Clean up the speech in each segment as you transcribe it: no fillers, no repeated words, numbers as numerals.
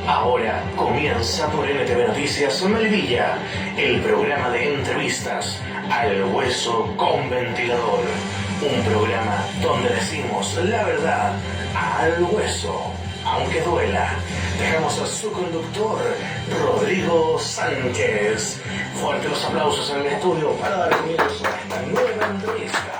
Ahora comienza por NTV Noticias Melipilla, el programa de entrevistas al hueso con ventilador. Un programa donde decimos la verdad al hueso, aunque duela. Dejamos a su conductor, Rodrigo Sánchez. Fuertes los aplausos en el estudio para dar comienzo a esta nueva entrevista.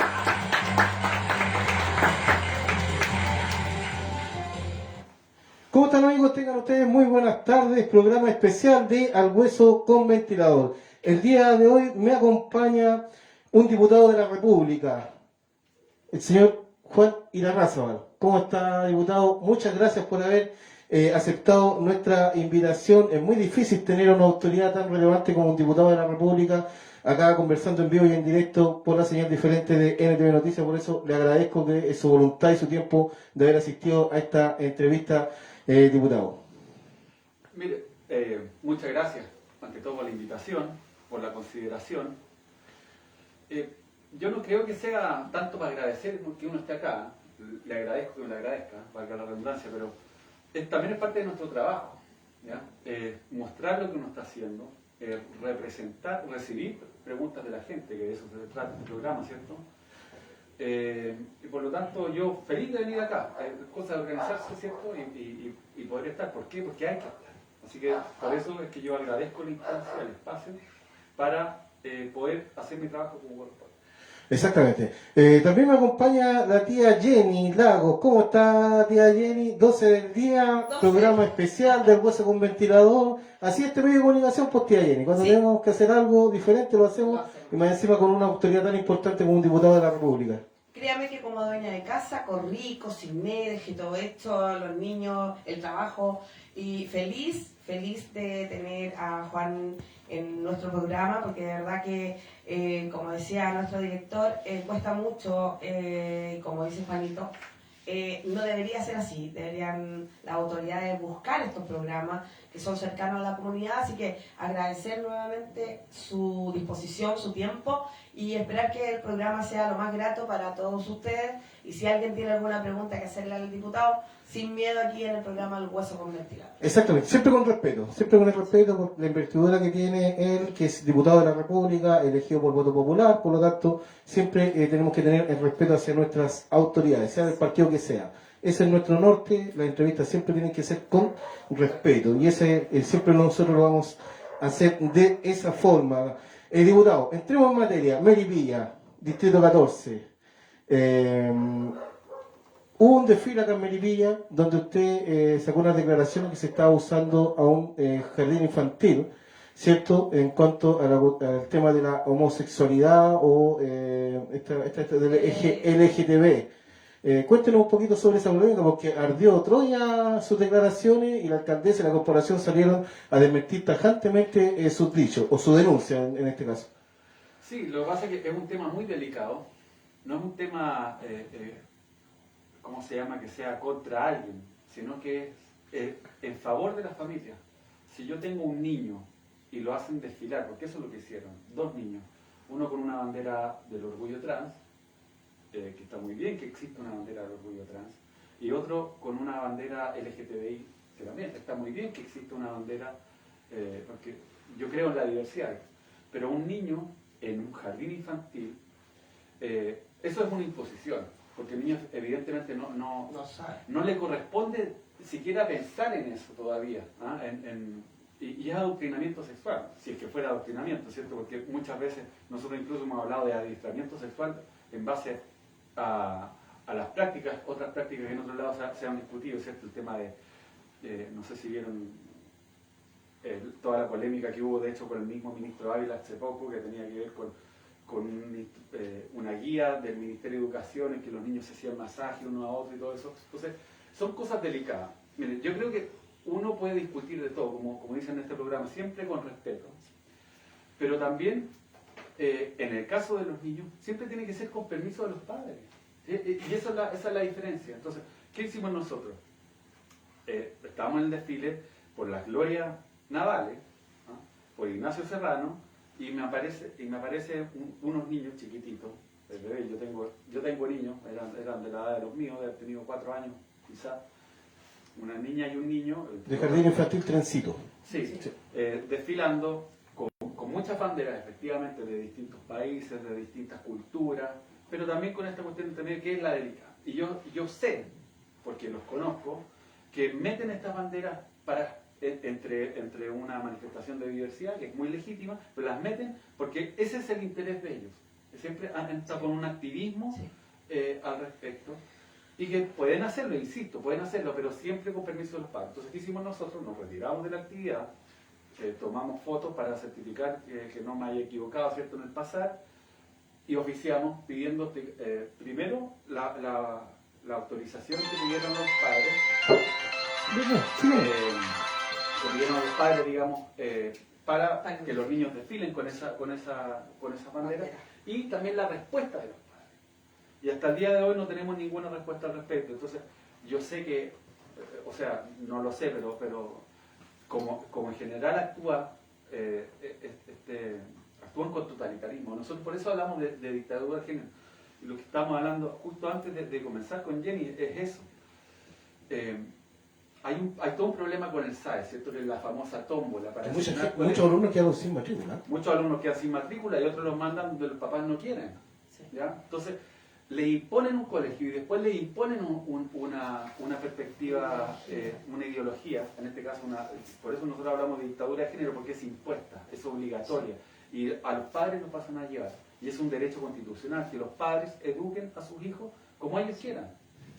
¿Cómo están, amigos? Tengan ustedes muy buenas tardes. Programa especial de Al Hueso con Ventilador. El día de hoy me acompaña un diputado de la República, el señor Juan Irarrázaval. ¿Cómo está, diputado? Muchas gracias por haber aceptado nuestra invitación. Es muy difícil tener una autoridad tan relevante como un diputado de la República acá conversando en vivo y en directo por la señal diferente de NTV Noticias. Por eso le agradezco su voluntad y su tiempo de haber asistido a esta entrevista, diputado. Mire, muchas gracias, ante todo por la invitación, por la consideración. Yo no creo que sea tanto para agradecer porque uno esté acá, le agradezco que me lo agradezca, valga la redundancia, pero también es parte de nuestro trabajo, ¿ya? Mostrar lo que uno está haciendo, representar, recibir preguntas de la gente, que de eso se trata este programa, ¿cierto? Y por lo tanto yo feliz de venir acá, cosa de organizarse, ¿cierto? Y poder estar. ¿Por qué? Porque hay que estar. Así que por eso es que yo agradezco la instancia, el espacio, para poder hacer mi trabajo como corresponde. Exactamente. También me acompaña la tía Jenny Lagos. ¿Cómo está, tía Jenny? 12 del día, 12. Programa especial del hueso con ventilador. Así este medio de comunicación, pues, tía Jenny. Cuando tenemos que hacer algo diferente, lo hacemos. Y más encima con una autoridad tan importante como un diputado de la República. Créame que como dueña de casa corrí, cociné, dejé todo hecho, los niños, el trabajo, y feliz de tener a Juan en nuestro programa, porque de verdad que, como decía nuestro director, cuesta mucho, como dice Juanito, no debería ser así. Deberían las autoridades buscar estos programas que son cercanos a la comunidad, así que agradecer nuevamente su disposición, su tiempo, y esperar que el programa sea lo más grato para todos ustedes. Y si alguien tiene alguna pregunta que hacerle al diputado, sin miedo, aquí en el programa El Hueso con Ventilador. Exactamente, siempre con el respeto por la investidura que tiene él, que es diputado de la República, elegido por voto popular. Por lo tanto, siempre tenemos que tener el respeto hacia nuestras autoridades, sea del partido que sea. Ese es nuestro norte. Las entrevistas siempre tienen que ser con respeto, y ese siempre nosotros lo vamos a hacer de esa forma. Diputado, entremos en materia. Melipilla, Distrito 14. Hubo un desfile acá en Melipilla donde usted sacó unas declaraciones que se estaba usando a un jardín infantil, ¿cierto? En cuanto al tema de la homosexualidad o del LGTB. Cuéntenos un poquito sobre esa polémica, porque ardió Troya sus declaraciones y la alcaldesa y la corporación salieron a desmentir tajantemente sus dichos, o su denuncia en este caso. Sí, lo que pasa es que es un tema muy delicado, no es un tema, ¿cómo se llama?, que sea contra alguien, sino que es en favor de la familia. Si yo tengo un niño y lo hacen desfilar, porque eso es lo que hicieron, dos niños, uno con una bandera del orgullo trans, que está muy bien que exista una bandera del orgullo trans, y otro con una bandera LGTBI, que también está muy bien que exista una bandera, porque yo creo en la diversidad, pero un niño en un jardín infantil, eso es una imposición, porque el niño evidentemente no le corresponde siquiera pensar en eso todavía, ¿ah? Y es adoctrinamiento sexual, si es que fuera adoctrinamiento, ¿cierto? Porque muchas veces nosotros incluso hemos hablado de adiestramiento sexual en base a las prácticas, otras prácticas que en otros lados se han discutido, ¿cierto? El tema de no sé si vieron toda la polémica que hubo, de hecho, con el mismo ministro Ávila hace poco, que tenía que ver con una guía del Ministerio de Educación en que los niños se hacían masaje uno a otro y todo eso. Entonces, son cosas delicadas. Miren, yo creo que uno puede discutir de todo, como dicen en este programa, siempre con respeto. Pero también, en el caso de los niños, siempre tiene que ser con permiso de los padres. Y esa es la diferencia. Entonces, ¿qué hicimos nosotros? Estábamos en el desfile por las glorias navales, ¿no?, por Ignacio Serrano, y me aparece unos niños chiquititos, el bebé. Yo tengo niños, eran de la edad de los míos, de haber tenido 4 años quizás, una niña y un niño. De jardín infantil Trencito. Sí, desfilando con muchas banderas, efectivamente, de distintos países, de distintas culturas, pero también con esta cuestión de entender qué es la delicada. Y yo sé, porque los conozco, que meten estas banderas entre una manifestación de diversidad, que es muy legítima, pero las meten porque ese es el interés de ellos. Siempre han entrado con un activismo al respecto, y que pueden hacerlo, insisto, pueden hacerlo, pero siempre con permiso de los padres. Entonces, ¿qué hicimos nosotros? Nos retiramos de la actividad, tomamos fotos para certificar que no me haya equivocado, ¿cierto?, en el pasar, y oficiamos pidiendo primero la autorización que pidieron los padres, que pidieron a los padres, digamos, para que los niños desfilen con esa bandera, y también la respuesta de los padres. Y hasta el día de hoy no tenemos ninguna respuesta al respecto. Entonces, yo sé que, o sea, no lo sé, pero como en general actúan con totalitarismo. Nosotros por eso hablamos de dictadura de género. Y lo que estábamos hablando justo antes de comenzar con Jenny es eso. Hay todo un problema con el SAE, ¿cierto? Que es la famosa tómbola. Muchos alumnos quedan sin matrícula. Muchos alumnos quedan sin matrícula y otros los mandan donde los papás no quieren. ¿Ya? Entonces, le imponen un colegio y después le imponen una perspectiva, una ideología, en este caso, por eso nosotros hablamos de dictadura de género, porque es impuesta, es obligatoria, y a los padres lo pasan a llevar, y es un derecho constitucional, que los padres eduquen a sus hijos como ellos quieran,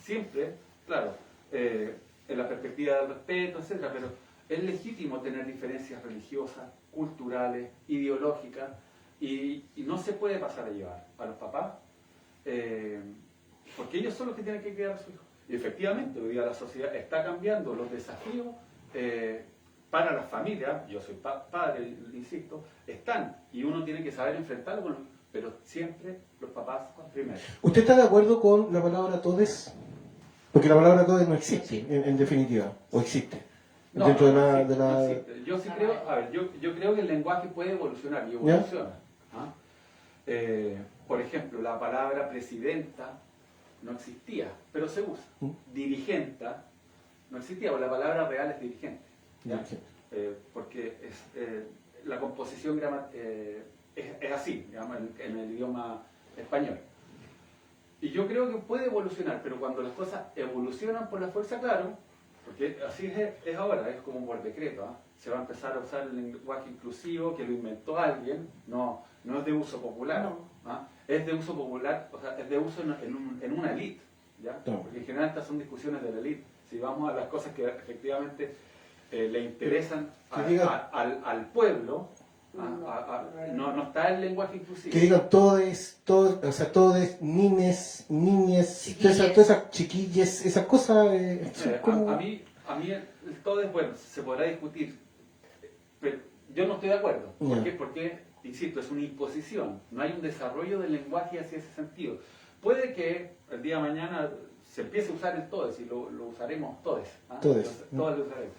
siempre, claro, en la perspectiva del respeto, etcétera, pero es legítimo tener diferencias religiosas, culturales, ideológicas, y no se puede pasar a llevar a los papás, porque ellos son los que tienen que criar a sus hijos. Y efectivamente, hoy día la sociedad está cambiando, los desafíos para las familias, yo soy padre, insisto, están, y uno tiene que saber enfrentarlo, pero siempre los papás primero. ¿Usted está de acuerdo con la palabra todes? Porque la palabra todes no existe, en definitiva, o existe. No, dentro no de la... existe. Yo sí creo, yo creo que el lenguaje puede evolucionar, y evoluciona. ¿Ah? Por ejemplo, la palabra presidenta no existía, pero se usa. Dirigenta no existía, porque la palabra real es dirigente. Porque la composición es así, digamos, en el idioma español. Y yo creo que puede evolucionar, pero cuando las cosas evolucionan por la fuerza, claro, porque así es ahora, es como por decreto, ¿eh? Se va a empezar a usar el lenguaje inclusivo que lo inventó alguien, no es de uso popular, ¿eh? Es de uso popular, o sea, es de uso en una élite, ¿ya? Porque en general estas son discusiones de la élite. Si vamos a las cosas que efectivamente le interesan al pueblo, no está el lenguaje inclusivo. Que digan todes, niñas, todas esas chiquillas, esas cosas. A mí todo es bueno, se podrá discutir, pero yo no estoy de acuerdo. ¿Por qué? Porque, insisto, es una imposición, no hay un desarrollo del lenguaje hacia ese sentido. Puede que el día de mañana se empiece a usar el todes y lo usaremos todes. Todos lo usaremos.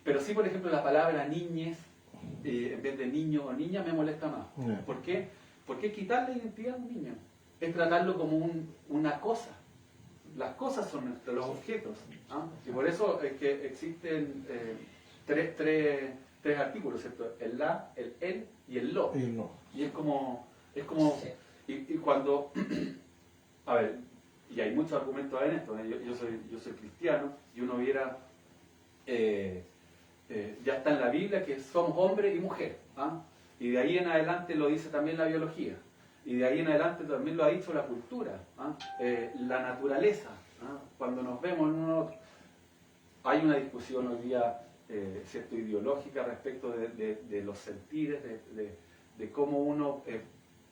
Pero sí, por ejemplo, la palabra niñez, en vez de niño o niña, me molesta más. ¿Por qué? Porque es quitar la identidad a un niño. Es tratarlo como una cosa. Las cosas son los objetos. Y por eso es que existen tres artículos, ¿cierto? El la, el él y el lo. Y es como y cuando, a ver, y hay muchos argumentos en esto, yo soy cristiano, y uno viera, ya está en la Biblia que somos hombre y mujer, y de ahí en adelante lo dice también la biología, y de ahí en adelante también lo ha dicho la cultura, la naturaleza, cuando nos vemos en uno, hay una discusión hoy día cierto, ideológica respecto de los sentires, de cómo uno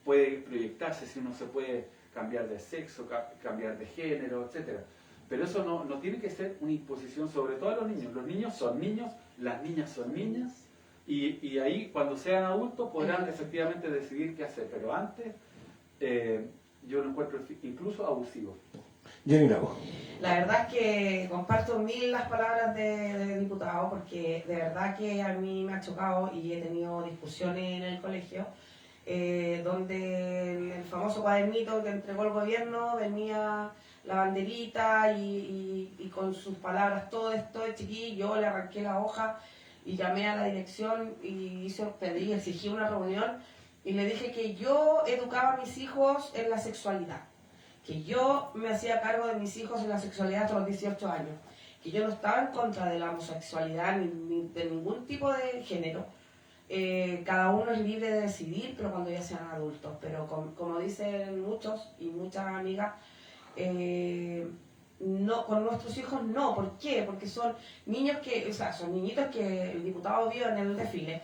puede proyectarse, si uno se puede cambiar de sexo, cambiar de género, etc. Pero eso no tiene que ser una imposición sobre todo a los niños. Los niños son niños, las niñas son niñas, y ahí cuando sean adultos podrán efectivamente decidir qué hacer. Pero antes yo lo encuentro incluso abusivo. Jenny Lago. La verdad es que comparto mil las palabras del diputado, porque de verdad que a mí me ha chocado y he tenido discusiones en el colegio donde el famoso cuadernito que entregó el gobierno venía la banderita y con sus palabras todo esto de chiquillo, yo le arranqué la hoja y llamé a la dirección y exigí una reunión y le dije que yo educaba a mis hijos en la sexualidad, que yo me hacía cargo de mis hijos en la sexualidad hasta los 18 años, que yo no estaba en contra de la homosexualidad ni de ningún tipo de género. Cada uno es libre de decidir, pero cuando ya sean adultos. Pero como dicen muchos y muchas amigas, no, con nuestros hijos no. ¿Por qué? Porque son niños son niñitos que el diputado vio en el desfile.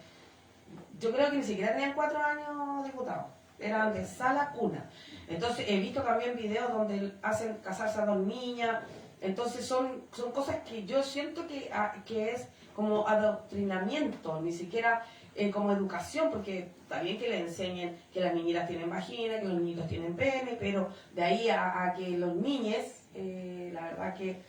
Yo creo que ni siquiera tenían 4 años diputados, eran de sala cuna. Entonces he visto también videos donde hacen casarse a 2 niñas. Entonces son cosas que yo siento que es como adoctrinamiento, ni siquiera como educación, porque está bien que le enseñen que las niñitas tienen vagina, que los niñitos tienen pene, pero de ahí a que los niñes, la verdad que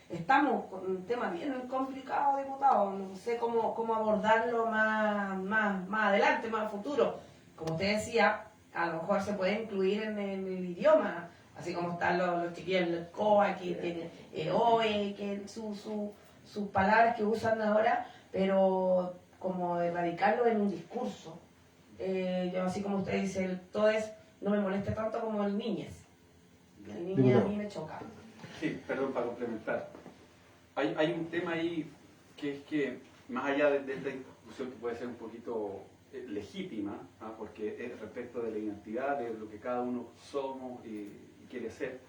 estamos con un tema bien complicado, diputado. No sé cómo abordarlo más adelante, más a futuro. Como usted decía, a lo mejor se puede incluir en el idioma, así como están los chiquillos del COA, que tienen OE, que sus palabras que usan ahora, pero como erradicarlo en un discurso. Yo, así como usted dice, el todes no me molesta tanto como el niñez. El niñez a mí me choca. Sí, perdón, para complementar. Hay un tema ahí que es que, más allá de esta discusión que puede ser un poquito legítima, porque es respecto de la identidad, de lo que cada uno somos y quiere ser,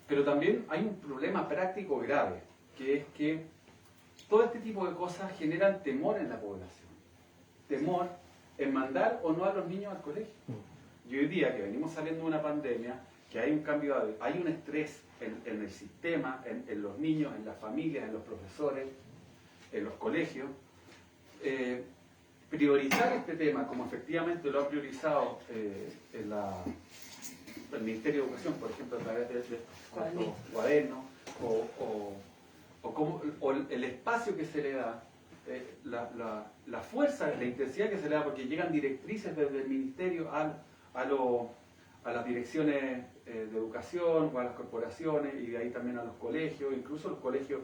pero también hay un problema práctico grave, que es que todo este tipo de cosas generan temor en la población. Temor en mandar o no a los niños al colegio. Y hoy día, que venimos saliendo de una pandemia, que hay un cambio, hay un estrés en el sistema, en los niños, en las familias, en los profesores, en los colegios, priorizar este tema, como efectivamente lo ha priorizado el Ministerio de Educación, por ejemplo, a través de estos cuadernos, o el espacio que se le da, la fuerza, la intensidad que se le da, porque llegan directrices desde el Ministerio a las direcciones de educación o a las corporaciones, y de ahí también a los colegios, incluso los colegios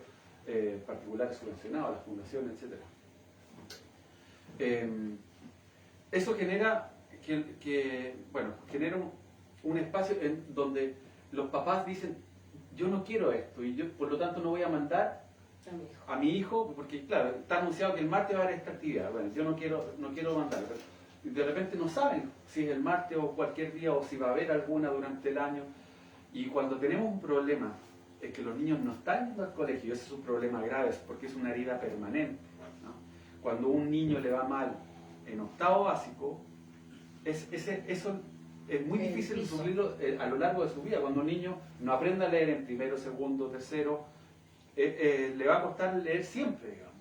particulares subvencionados, las fundaciones, etc. Eso genera genera un espacio en donde los papás dicen: yo no quiero esto y yo por lo tanto no voy a mandar a mi hijo, porque claro, está anunciado que el martes va a haber esta actividad. Bueno, yo no quiero mandarlo. De repente no saben si es el martes o cualquier día, o si va a haber alguna durante el año. Y cuando tenemos un problema, es que los niños no están yendo al colegio, y ese es un problema grave, porque es una herida permanente, ¿no? Cuando un niño le va mal en octavo básico, eso es muy difícil de suplirlo a lo largo de su vida. Cuando un niño no aprende a leer en primero, segundo, tercero, le va a costar leer siempre, digamos.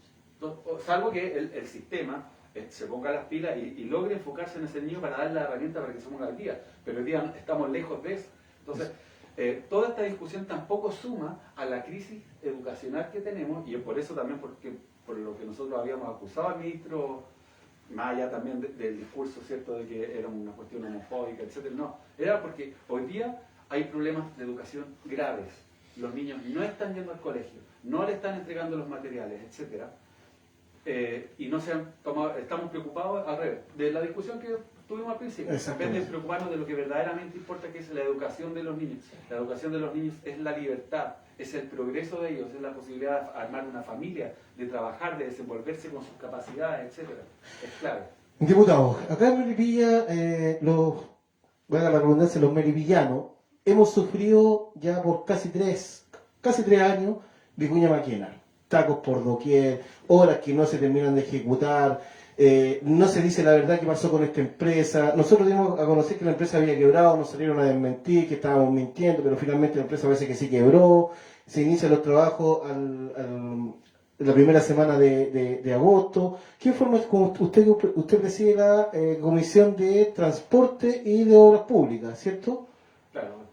Salvo que el sistema se ponga las pilas y logre enfocarse en ese niño para darle la herramienta para que se ponga al día. Pero hoy día estamos lejos de eso. Entonces, toda esta discusión tampoco suma a la crisis educacional que tenemos, y es por eso también por lo que nosotros habíamos acusado al ministro, más allá también del discurso, ¿cierto?, de que era una cuestión homofóbica, etc. No, era porque hoy día hay problemas de educación graves. Los niños no están yendo al colegio, no le están entregando los materiales, etc. Y no se han tomado, estamos preocupados al revés de la discusión que tuvimos al principio, en vez de preocuparnos de lo que verdaderamente importa, que es la educación de los niños. La educación de los niños es la libertad, es el progreso de ellos, es la posibilidad de armar una familia, de trabajar, de desenvolverse con sus capacidades, etc. Es clave. Diputado, acá en Melipilla, valga la redundancia, los melipillanos, hemos sufrido ya por casi tres años vicuña maquina. Tacos por doquier, horas que no se terminan de ejecutar, no se dice la verdad que pasó con esta empresa. Nosotros dimos a conocer que la empresa había quebrado, nos salieron a desmentir, que estábamos mintiendo, pero finalmente la empresa parece que sí quebró. Se inician los trabajos la primera semana de agosto. ¿Qué forma es como usted preside la Comisión de Transporte y de Obras Públicas, ¿cierto? Claro,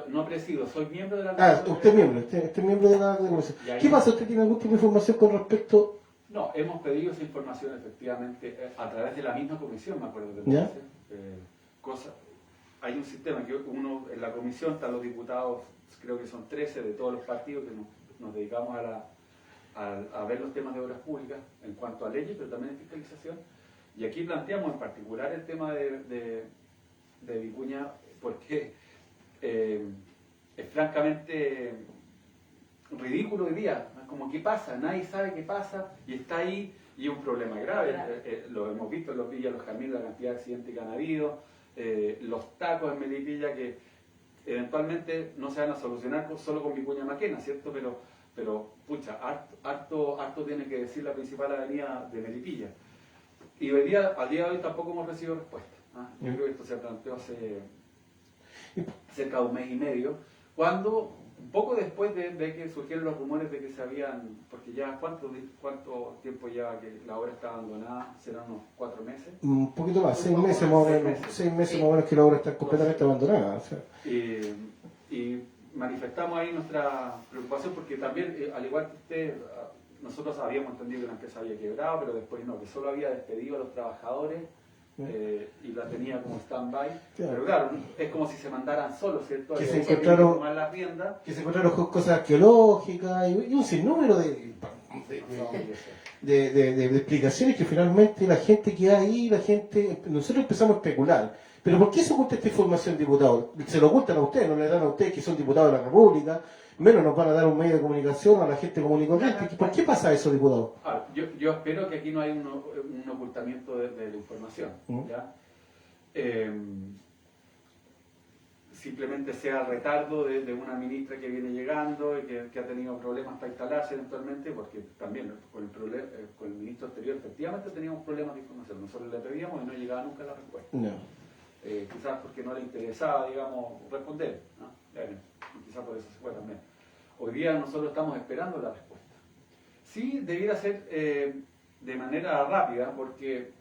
no presido, soy miembro de la Comisión. Usted es miembro de la Comisión. ¿Qué pasa? ¿Usted tiene algún tipo de información con respecto? No, hemos pedido esa información efectivamente a través de la misma comisión, me acuerdo que hay un sistema que uno, en la comisión están los diputados creo que son 13 de todos los partidos que nos dedicamos a ver los temas de obras públicas en cuanto a leyes, pero también en fiscalización. Y aquí planteamos en particular el tema de Vicuña, porque es francamente ridículo hoy día. Es como, ¿qué pasa? Nadie sabe qué pasa y está ahí y es un problema grave. Lo hemos visto en los Villas, los Jardines, la cantidad de accidentes que han habido, los tacos en Melipilla que eventualmente no se van a solucionar solo con Vicuña Maquena, ¿cierto? Pero pucha, harto tiene que decir la principal avenida de Melipilla. Y al día de hoy tampoco hemos recibido respuesta. Yo creo que esto se planteó hace cerca de un mes y medio, cuando, un poco después de que surgieron los rumores de que se habían, porque ya cuánto tiempo lleva que la obra está abandonada, serán unos 4 meses. Un poquito más, 6 meses más o menos, 6 meses más o menos que la obra está completamente abandonada. O sea. Y manifestamos ahí nuestra preocupación porque también, al igual que usted, nosotros habíamos entendido que la empresa había quebrado, pero después no, que solo había despedido a los trabajadores y la tenía como stand-by. Claro. Pero claro, es como si se mandaran solos, ¿cierto? Que se encontraron, tomar las riendas. Que se encontraron cosas arqueológicas y un sinnúmero de explicaciones que finalmente la gente que hay, nosotros empezamos a especular. Pero ¿por qué se oculta esta información, diputado? Se lo ocultan a ustedes, no le dan a ustedes que son diputados de la República, menos nos van a dar un medio de comunicación a la gente común y corriente. ¿Por qué pasa eso, diputado? Yo espero que aquí no haya un ocultamiento de la información. ¿Ya? Simplemente sea el retardo de una ministra que viene llegando y que ha tenido problemas para instalarse eventualmente, porque también con el ministro exterior efectivamente teníamos problemas de información. Nosotros le pedíamos y no llegaba nunca la respuesta. No. Quizás porque no le interesaba, digamos, responder, ¿no? Quizás por eso se fue también. Hoy día nosotros estamos esperando la respuesta. Sí, debiera ser de manera rápida, porque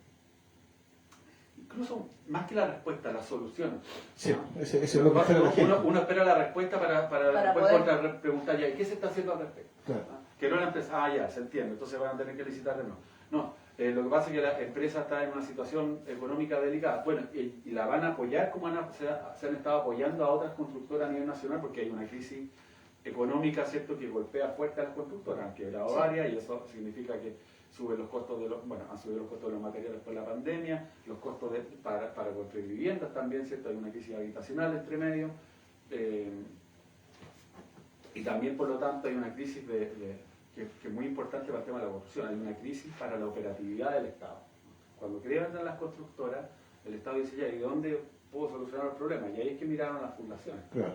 incluso más que la respuesta, la solución. Sí, ¿no? eso es lo que espera la gente. Uno espera la respuesta para después preguntar ya, ¿y qué se está haciendo al respecto? Claro. Que no la empresa, ya, se entiende, entonces van a tener que licitar de nuevo. No. Lo que pasa es que la empresa está en una situación económica delicada. Bueno, y la van a apoyar como se han estado apoyando a otras constructoras a nivel nacional, porque hay una crisis económica, ¿cierto?, que golpea fuerte a las constructoras. Han quebrado varias y eso significa que suben los costos han subido los costos de los materiales por la pandemia, los costos para construir viviendas también, ¿cierto? Hay una crisis habitacional entre medio. Y también, por lo tanto, hay una crisis que es muy importante para el tema de la corrupción. Hay una crisis para la operatividad del Estado. Cuando querían las constructoras, el Estado dice, ya, ¿y dónde puedo solucionar el problema? Y ahí es que miraron a las fundaciones. Claro.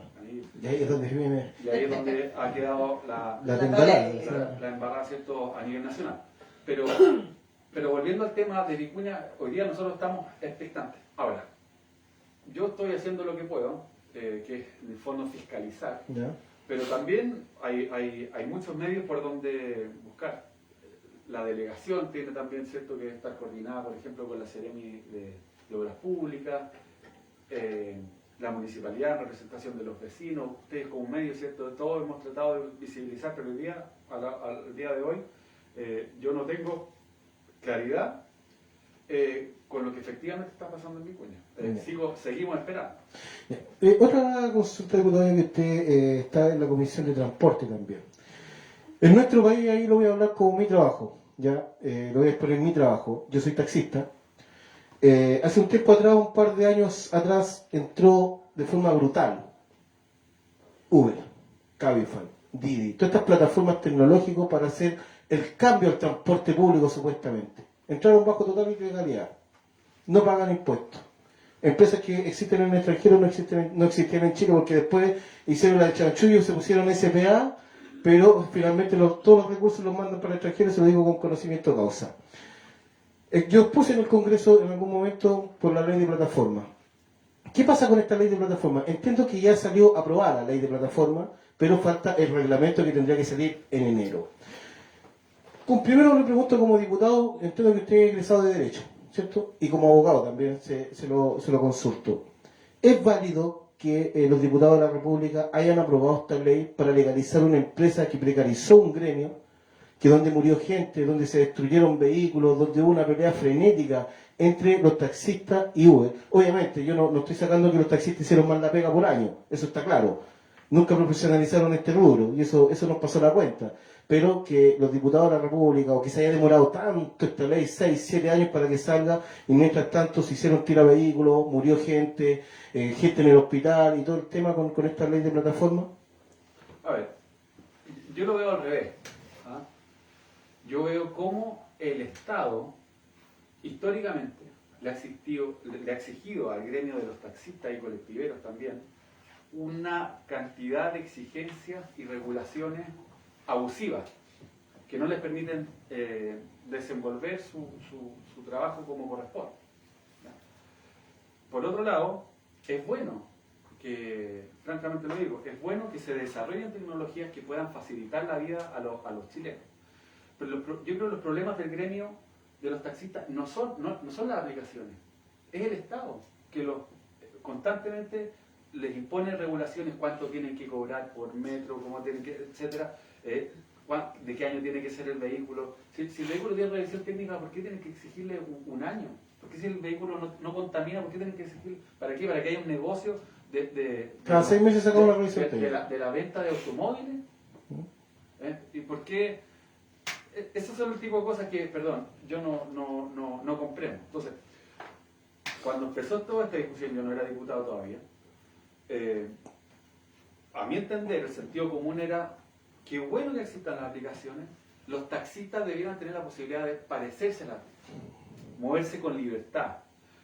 Y ahí es donde viene. Y ahí es donde ha quedado la embarrada, ¿cierto?, a nivel nacional. Pero volviendo al tema de Vicuña, hoy día nosotros estamos expectantes. Ahora, yo estoy haciendo lo que puedo, que es en el fondo fiscalizar. ¿Ya? Pero también hay muchos medios por donde buscar. La delegación tiene también, ¿cierto?, que estar coordinada, por ejemplo, con la Seremi de Obras Públicas, la municipalidad en representación de los vecinos, ustedes como medio, ¿cierto?, de todos hemos tratado de visibilizar, pero hoy día, al día de hoy, yo no tengo claridad con lo que efectivamente está pasando en Vicuña. Seguimos esperando. Otra consulta, diputado, que usted está en la Comisión de Transporte también. En nuestro país, ahí lo voy a hablar como mi trabajo, ya lo voy a exponer mi trabajo. Yo soy taxista. Hace un tiempo atrás, un par de años atrás, entró de forma brutal Uber, Cabify, Didi, todas estas plataformas tecnológicas para hacer el cambio al transporte público supuestamente. Entraron bajo total ilegalidad. No pagan impuestos. Empresas que existen en el extranjero no existían en Chile porque después hicieron la de chanchullo, se pusieron SPA, pero finalmente todos los recursos los mandan para el extranjero, se lo digo con conocimiento de causa. Yo puse en el Congreso en algún momento por la ley de plataforma. ¿Qué pasa con esta ley de plataforma? Entiendo que ya salió aprobada la ley de plataforma, pero falta el reglamento que tendría que salir en enero. Primero le pregunto como diputado, entiendo que usted es egresado de Derecho, ¿cierto? Y como abogado también se lo consulto. ¿Es válido que los diputados de la República hayan aprobado esta ley para legalizar una empresa que precarizó un gremio, que donde murió gente, donde se destruyeron vehículos, donde hubo una pelea frenética entre los taxistas y Uber? Obviamente, yo no estoy sacando que los taxistas hicieron mal la pega por año, eso está claro. nunca profesionalizaron este rubro, y eso nos pasó la cuenta. Pero que los diputados de la República, o que se haya demorado tanto esta ley, 6, 7 años para que salga, y mientras tanto se hicieron tiravehículos, murió gente, gente en el hospital y todo el tema con esta ley de plataforma. A ver, yo lo veo al revés. ¿Ah? Yo veo cómo el Estado, históricamente, le ha exigido al gremio de los taxistas y colectiveros también una cantidad de exigencias y regulaciones abusivas que no les permiten desenvolver su trabajo como corresponde. ¿Ya? Por otro lado, es bueno que, francamente lo digo, es bueno que se desarrollen tecnologías que puedan facilitar la vida a los chilenos. Pero yo creo que los problemas del gremio de los taxistas no son las aplicaciones, es el Estado que constantemente les impone regulaciones, cuánto tienen que cobrar por metro, cómo tienen que, etcétera, de qué año tiene que ser el vehículo. Si el vehículo tiene revisión técnica, ¿por qué tienen que exigirle un año? ¿Por qué si el vehículo no contamina, por qué tienen que exigirle? ¿Para qué? ¿Para que haya un negocio cada 6 meses saca una revisión técnica de la venta de automóviles? ¿Y por qué? Esos son el tipo de cosas que, perdón, yo no comprendo. Entonces, cuando empezó toda esta discusión, yo no era diputado todavía, a mi entender, el sentido común era que bueno que existan las aplicaciones, los taxistas debieran tener la posibilidad de parecerse a la aplicación, moverse con libertad.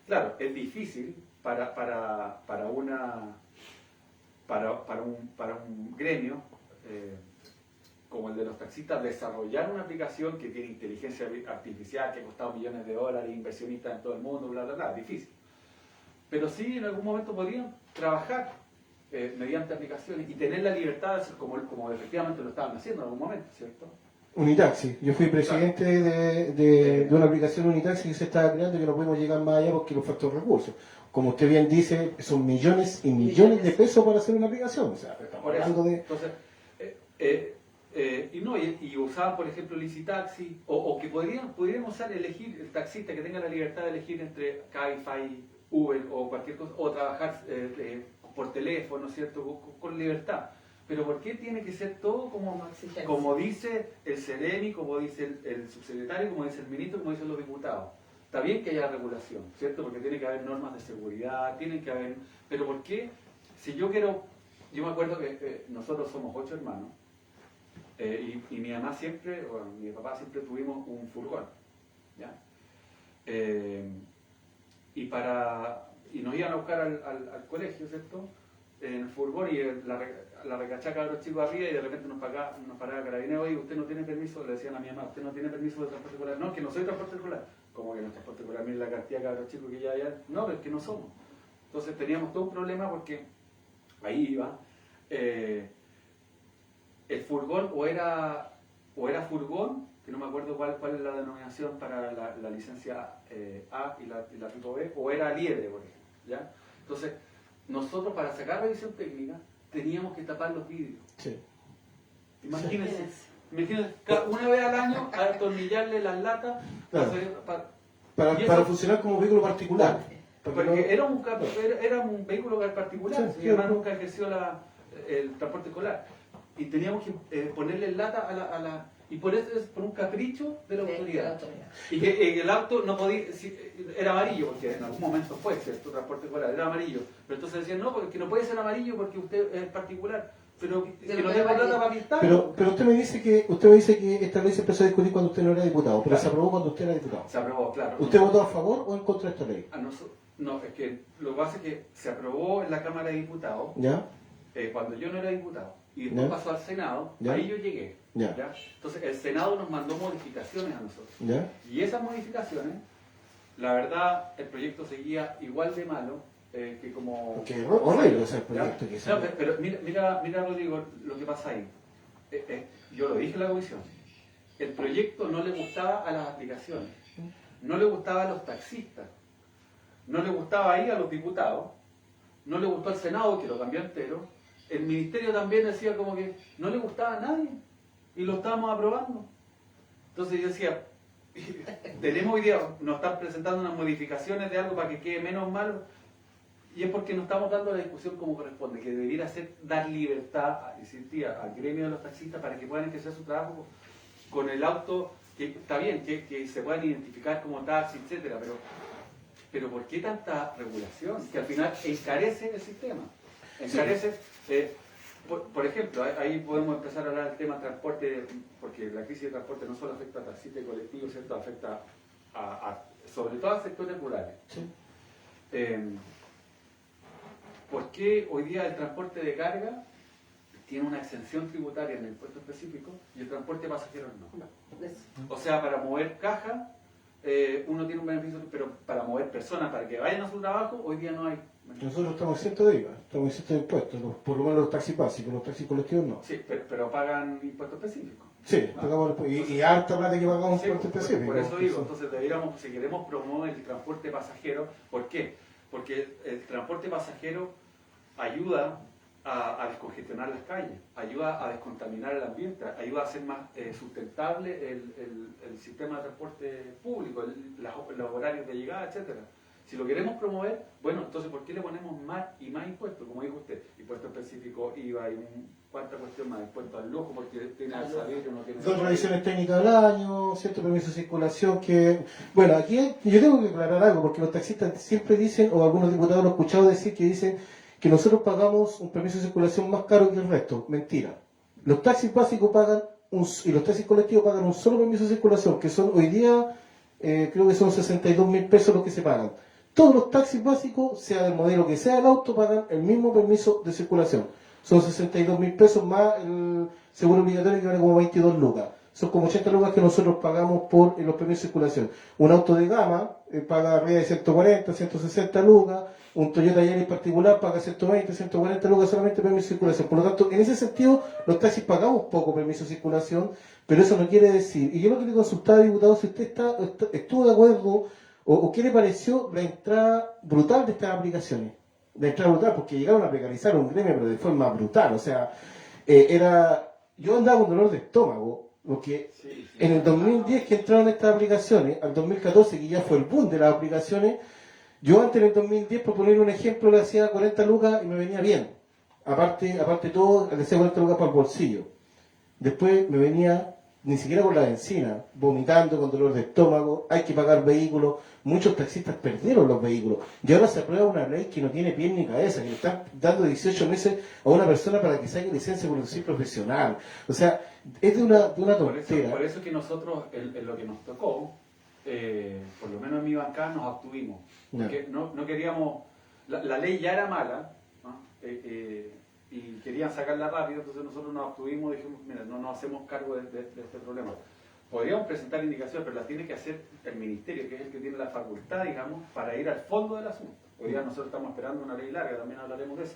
Claro, es difícil para un gremio como el de los taxistas desarrollar una aplicación que tiene inteligencia artificial, que ha costado millones de dólares, inversionistas en todo el mundo, bla, bla, bla, difícil. Pero sí, en algún momento podrían trabajar mediante aplicaciones y tener la libertad de hacer como efectivamente lo estaban haciendo en algún momento, ¿cierto? Unitaxi, yo fui presidente de una aplicación Unitaxi que se estaba creando y que no podemos llegar más allá porque nos faltó recursos. Como usted bien dice, son millones y millones de pesos para hacer una aplicación. O sea, estamos hablando de... Entonces, y usaban, por ejemplo, el Easy Taxi, o que pudieran usar, elegir el taxista que tenga la libertad de elegir entre Cabify, Uber o cualquier cosa, o trabajar por teléfono, ¿cierto? Con libertad. Pero ¿por qué tiene que ser todo como dice el CEREMI, como dice el subsecretario, como dice el ministro, como dicen los diputados? Está bien que haya regulación, ¿cierto? Porque tiene que haber normas de seguridad, tienen que haber... Pero ¿por qué? Si yo me acuerdo que nosotros somos 8 hermanos, y mi mamá siempre, o mi papá siempre tuvimos un furgón, ¿ya? Y nos iban a buscar al colegio, ¿cierto? En el furgón, y la recachaca de los chicos arriba, y de repente nos paraba Carabineros: oye, usted no tiene permiso, le decían a mi mamá, usted no tiene permiso de transporte escolar. No, es que no soy transporte escolar. Como que no es transporte escolar, miren la cantidad de cabros chicos que ya hay. No, pero es que no somos. Entonces teníamos todo un problema porque ahí iba, el furgón o era furgón, que no me acuerdo cuál es la denominación para la licencia A y la tipo B, o era liebre, por ejemplo, ¿ya? Entonces, nosotros para sacar revisión técnica teníamos que tapar los vidrios. Sí. Imagínense, una vez al año atornillarle las latas, claro, para funcionar como vehículo particular. Porque era un vehículo particular, sí, mi hermano nunca ejerció el transporte escolar. Y teníamos que ponerle lata a la... Y por eso es por un capricho de la autoridad. Y que el auto no podía... era amarillo, porque en algún momento fue, ¿cierto? Transporte escolar, era amarillo. Pero entonces decían, no, porque no puede ser amarillo porque usted es particular. Pero que no tenga plata para pintar. Pero usted me dice que esta ley se empezó a discutir cuando usted no era diputado, pero claro, se aprobó cuando usted era diputado. Se aprobó, claro. ¿Usted votó a favor o en contra de esta ley? No, es que lo que pasa es que se aprobó en la Cámara de Diputados, ¿ya? Cuando yo no era diputado, y después pasó al Senado, ¿ya? Ahí yo llegué. ¿Ya? ¿Ya? Entonces el Senado nos mandó modificaciones a nosotros. ¿Ya? Y esas modificaciones, la verdad, el proyecto seguía igual de malo que como... Porque horrible ese proyecto que no, pero mira, Rodrigo, lo que pasa ahí. Yo lo dije en la comisión. El proyecto no le gustaba a las aplicaciones, no le gustaba a los taxistas, no le gustaba ahí a los diputados, no le gustó al Senado, que lo cambió entero. El ministerio también decía como que no le gustaba a nadie y lo estábamos aprobando. Entonces yo decía, tenemos hoy día, nos están presentando unas modificaciones de algo para que quede menos malo, Y es porque no estamos dando la discusión como corresponde, que debiera ser dar libertad, al gremio de los taxistas para que puedan ejercer su trabajo con el auto, que está bien, que se puedan identificar como taxi, etcétera, pero ¿por qué tanta regulación? Que al final encarece el sistema. Encarece, por ejemplo, ahí podemos empezar a hablar del tema transporte, porque la crisis de transporte no solo afecta a taxistas y colectivos, ¿cierto? Afecta sobre todo a sectores rurales. Sí. ¿Por qué hoy día el transporte de carga tiene una exención tributaria en el impuesto específico y el transporte de pasajeros no? O sea, para mover caja uno tiene un beneficio, pero para mover personas, para que vayan a su trabajo, hoy día no hay. Nosotros estamos exentos de IVA, estamos exentos de impuestos, por lo menos los taxis básicos, los taxis colectivos no. Sí, pero pagan impuestos específicos. Sí, pagamos y harta plata que pagamos Sí, por específico. por eso digo, entonces deberíamos, si queremos promover el transporte pasajero, ¿por qué? Porque el transporte pasajero ayuda a descongestionar las calles, ayuda a descontaminar el ambiente, ayuda a hacer más sustentable el sistema de transporte público, los horarios de llegada, etcétera. Si lo queremos promover, bueno, entonces ¿por qué le ponemos más y más impuestos? Como dijo usted, impuesto específico, IVA y cuánta cuestión más, impuesto al lujo porque tiene al salir o no tiene. Dos revisiones técnicas al año, cierto permiso de circulación que... Bueno, aquí yo tengo que aclarar algo, porque los taxistas siempre dicen, o algunos diputados lo he escuchado decir, que dicen que nosotros pagamos un permiso de circulación más caro que el resto. Mentira. Los taxis básicos pagan y los taxis colectivos pagan un solo permiso de circulación, que son hoy día, creo que son 62.000 pesos los que se pagan. Todos los taxis básicos, sea del modelo que sea el auto, pagan el mismo permiso de circulación. Son 62.000 pesos más el seguro obligatorio que vale como 22 lucas. Son como 80 lucas que nosotros pagamos por los permisos de circulación. Un auto de gama paga arriba de 140, 160 lucas. Un Toyota Yaris particular paga 120, 140 lucas solamente permiso de circulación. Por lo tanto, en ese sentido, los taxis pagamos poco permiso de circulación, pero eso no quiere decir. Y yo lo que le consultaba, diputado, si usted estuvo de acuerdo o qué le pareció la entrada brutal de estas aplicaciones. La entrada brutal, porque llegaron a precarizar un gremio, pero de forma brutal. O sea, yo andaba con dolor de estómago, porque en el 2010 que entraron estas aplicaciones, al 2014 que ya fue el boom de las aplicaciones, yo antes en el 2010, por poner un ejemplo, le hacía 40 lucas y me venía bien. Aparte de todo, le hacía 40 lucas para el bolsillo. Después me venía, ni siquiera con la benzina, vomitando, con dolor de estómago, hay que pagar vehículos. Muchos taxistas perdieron los vehículos. Y ahora se aprueba una ley que no tiene pie ni cabeza, que le están dando 18 meses a una persona para que saque licencia de conducir profesional. O sea, es de una tontera. Por eso que nosotros, en lo que nos tocó, por lo menos en mi bancada, nos abstuvimos. Porque no queríamos, la ley ya era mala, ¿no? Y querían sacarla rápido, entonces nosotros nos abstuvimos y dijimos, mira, no nos hacemos cargo de este problema. Podríamos presentar indicaciones, pero las tiene que hacer el ministerio, que es el que tiene la facultad, digamos, para ir al fondo del asunto. Hoy día nosotros estamos esperando una ley larga, también hablaremos de eso.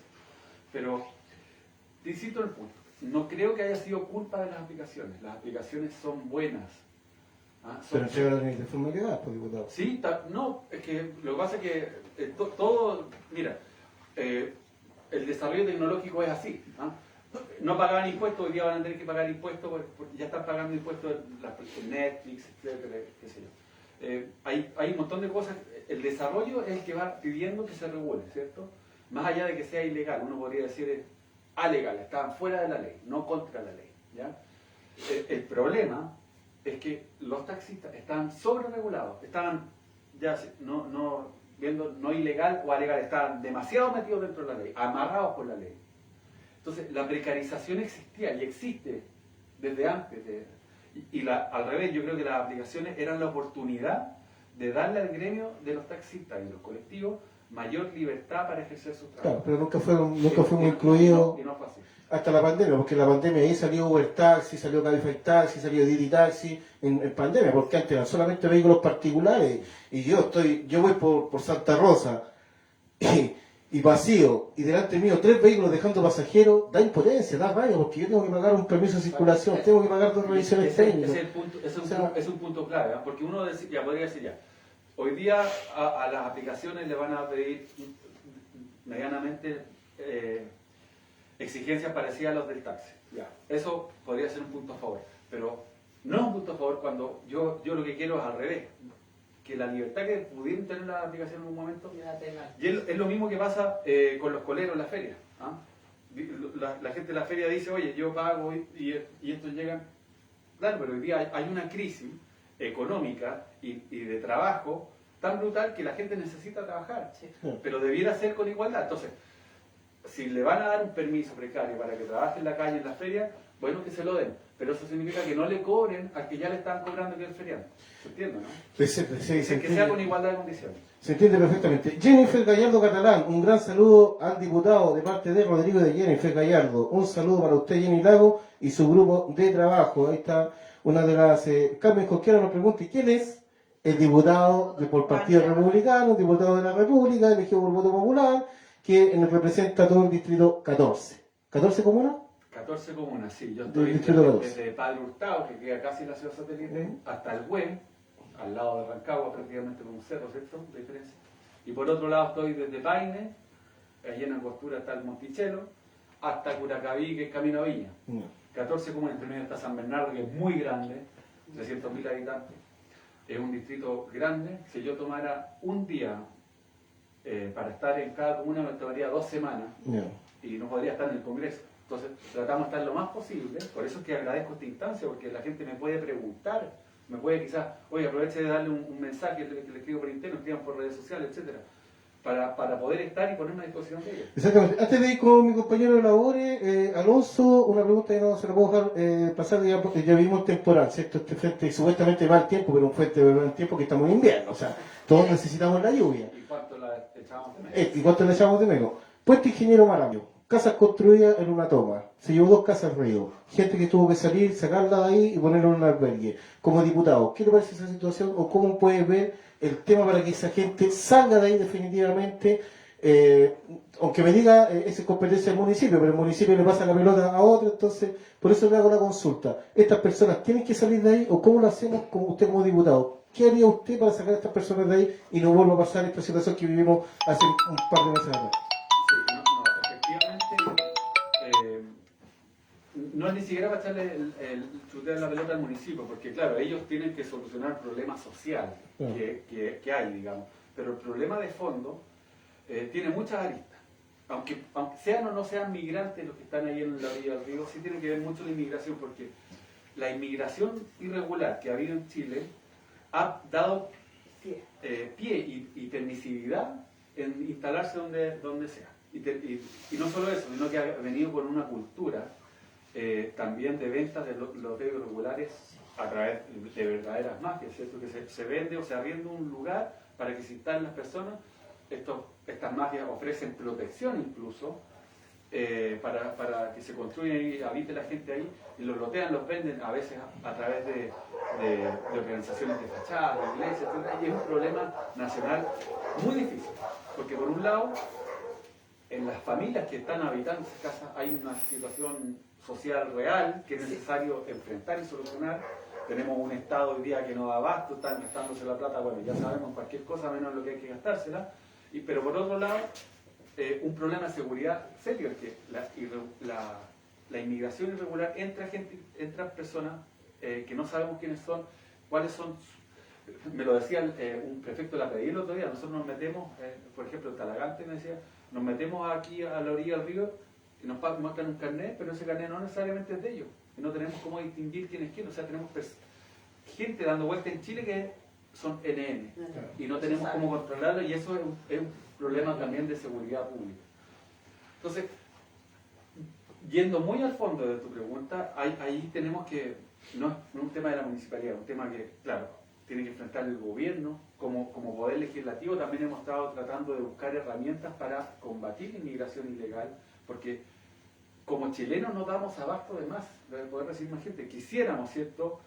Pero, te insisto en el punto, no creo que haya sido culpa de las aplicaciones son buenas. Pero entregaron de forma legal, pues, diputado. Sí, no, es que lo que pasa es que todo, mira, el desarrollo tecnológico es así. No pagaban impuestos, hoy día van a tener que pagar impuestos, porque ya están pagando impuestos en Netflix, etcétera, qué sé yo. Hay un montón de cosas, el desarrollo es el que va pidiendo que se regule, ¿cierto? Más allá de que sea ilegal, uno podría decir es alegal, estaban fuera de la ley, no contra la ley, ¿ya? El problema es que los taxistas estaban sobreregulados, estaban ya no ilegal o alegal, estaban demasiado metidos dentro de la ley, amarrados por la ley. Entonces, la precarización existía y existe desde antes. Al revés, yo creo que las aplicaciones eran la oportunidad de darle al gremio de los taxistas y los colectivos mayor libertad para ejercer su trabajo. Claro, pero nunca fuimos incluidos. Y no fue así. Hasta la pandemia, porque en la pandemia ahí salió Uber Taxi, salió Cabify Taxi, salió Didi Taxi en pandemia, porque antes eran solamente vehículos particulares y yo voy por Santa Rosa y vacío, y delante mío 3 vehículos dejando pasajeros, da impotencia, da rabia, porque yo tengo que pagar un permiso de circulación, tengo que pagar 2 revisiones técnicas. Es un punto clave, ¿eh? Porque uno podría decir hoy día a las aplicaciones le van a pedir medianamente exigencias parecidas a los del taxi. Eso podría ser un punto a favor, pero no es un punto a favor cuando yo lo que quiero es al revés, que la libertad que pudieron tener la aplicación en un momento. La tela. Y es lo mismo que pasa con los coleros en la feria. ¿Ah? La gente de la feria dice, oye, yo pago y estos llegan. Claro, pero hoy día hay una crisis económica y de trabajo tan brutal que la gente necesita trabajar. Sí. Pero debiera ser con igualdad. Entonces, si le van a dar un permiso precario para que trabaje en la calle, en la feria, bueno, que se lo den. Pero eso significa que no le cobren al que ya le están cobrando que es el feriante. ¿Se entiende, no? Que sea con igualdad de condiciones. Se entiende perfectamente. Jennifer Gallardo Catalán, un gran saludo al diputado de parte de Rodrigo de Jennifer Gallardo. Un saludo para usted, Jenny Lago, y su grupo de trabajo. Ahí está una de las... Carmen Cosquera nos pregunta, ¿y quién es el diputado por Partido Republicano, diputado de la República, elegido por voto popular, que representa todo el distrito 14? ¿14 comunas? 14 comunas, sí. Yo Del estoy distrito 14. desde Padre Hurtado, que queda casi en la ciudad satélite, hasta el Güen, al lado de Rancagua, prácticamente con un cerro, ¿cierto? De diferencia. Y por otro lado estoy desde Paine, allí en Angostura está el Monticello, hasta Curacaví, que es Camino a Viña. 14 comunas, entre medio está San Bernardo, que es muy grande, 300.000 habitantes. Es un distrito grande. Si yo tomara un día para estar en cada comuna, me tomaría 2 semanas y no podría estar en el Congreso. Entonces, tratamos de estar lo más posible. Por eso es que agradezco esta instancia, porque la gente me puede preguntar, me puede quizás, oye, aproveche de darle un mensaje que le escribo por interno, escriban por redes sociales, etcétera, para poder estar y ponerme a disposición de ellos. Exactamente. Antes de ir con mi compañero de labores, Alonso, una pregunta que no se la puedo dejar pasar, ya vimos temporal, ¿cierto? Este frente supuestamente va al tiempo, pero un frente de mal tiempo que estamos en invierno, o sea, todos necesitamos la lluvia. ¿Y cuánto la echamos de menos? ¿Y cuánto le echamos de menos? Puesto Ingeniero Maravio, casas construidas en una toma, se llevó 2 casas al río, gente que tuvo que salir, sacarla de ahí y ponerla en un albergue. Como diputado, ¿qué le parece esa situación o cómo puede ver el tema para que esa gente salga de ahí definitivamente? Aunque me diga, esa es competencia del municipio, pero el municipio le pasa la pelota a otro, entonces por eso le hago la consulta. ¿Estas personas tienen que salir de ahí o cómo lo hacemos como usted como diputado? ¿Qué haría usted para sacar a estas personas de ahí y no vuelva a pasar esta situación que vivimos hace un par de meses atrás? Sí, efectivamente, no es ni siquiera para echarle el chuteo de la pelota al municipio, porque claro, ellos tienen que solucionar problemas sociales que hay, digamos, pero el problema de fondo tiene muchas aristas. Aunque sean o no sean migrantes los que están ahí en la orilla del río, sí tiene que ver mucho la inmigración, porque la inmigración irregular que ha habido en Chile ha dado pie y permisividad en instalarse donde sea. Y no solo eso, sino que ha venido con una cultura también de ventas de loteos irregulares a través de verdaderas mafias, ¿cierto? Que se vende o se arrienda un lugar para que se instalen las personas. Estas mafias ofrecen protección incluso para que se construya y habite la gente ahí, y los lotean, los venden a veces a través de organizaciones de fachada, de iglesias, etc. Y es un problema nacional muy difícil, porque por un lado, en las familias que están habitando esas casas hay una situación social real que es necesario enfrentar y solucionar. Tenemos un Estado hoy día que no da abasto, están gastándose la plata, bueno, ya sabemos cualquier cosa menos lo que hay que gastársela. Pero por otro lado, un problema de seguridad serio, es que la inmigración irregular entra personas que no sabemos quiénes son, cuáles son. Me lo decía un prefecto de la PDI el otro día. Nosotros nos metemos, por ejemplo, en Talagante me decía, nos metemos aquí a la orilla del río y nos muestran un carnet, pero ese carnet no necesariamente es de ellos. Y no tenemos cómo distinguir quién es quién. O sea, tenemos gente dando vuelta en Chile que son NN y no tenemos cómo controlarlo, y eso es un problema también de seguridad pública. Entonces, yendo muy al fondo de tu pregunta, ahí tenemos que, no es un tema de la municipalidad, es un tema que, claro, tiene que enfrentar el gobierno. Como poder legislativo también hemos estado tratando de buscar herramientas para combatir la inmigración ilegal, porque como chilenos no damos abasto de más, de poder recibir más gente. Quisiéramos, ¿cierto?,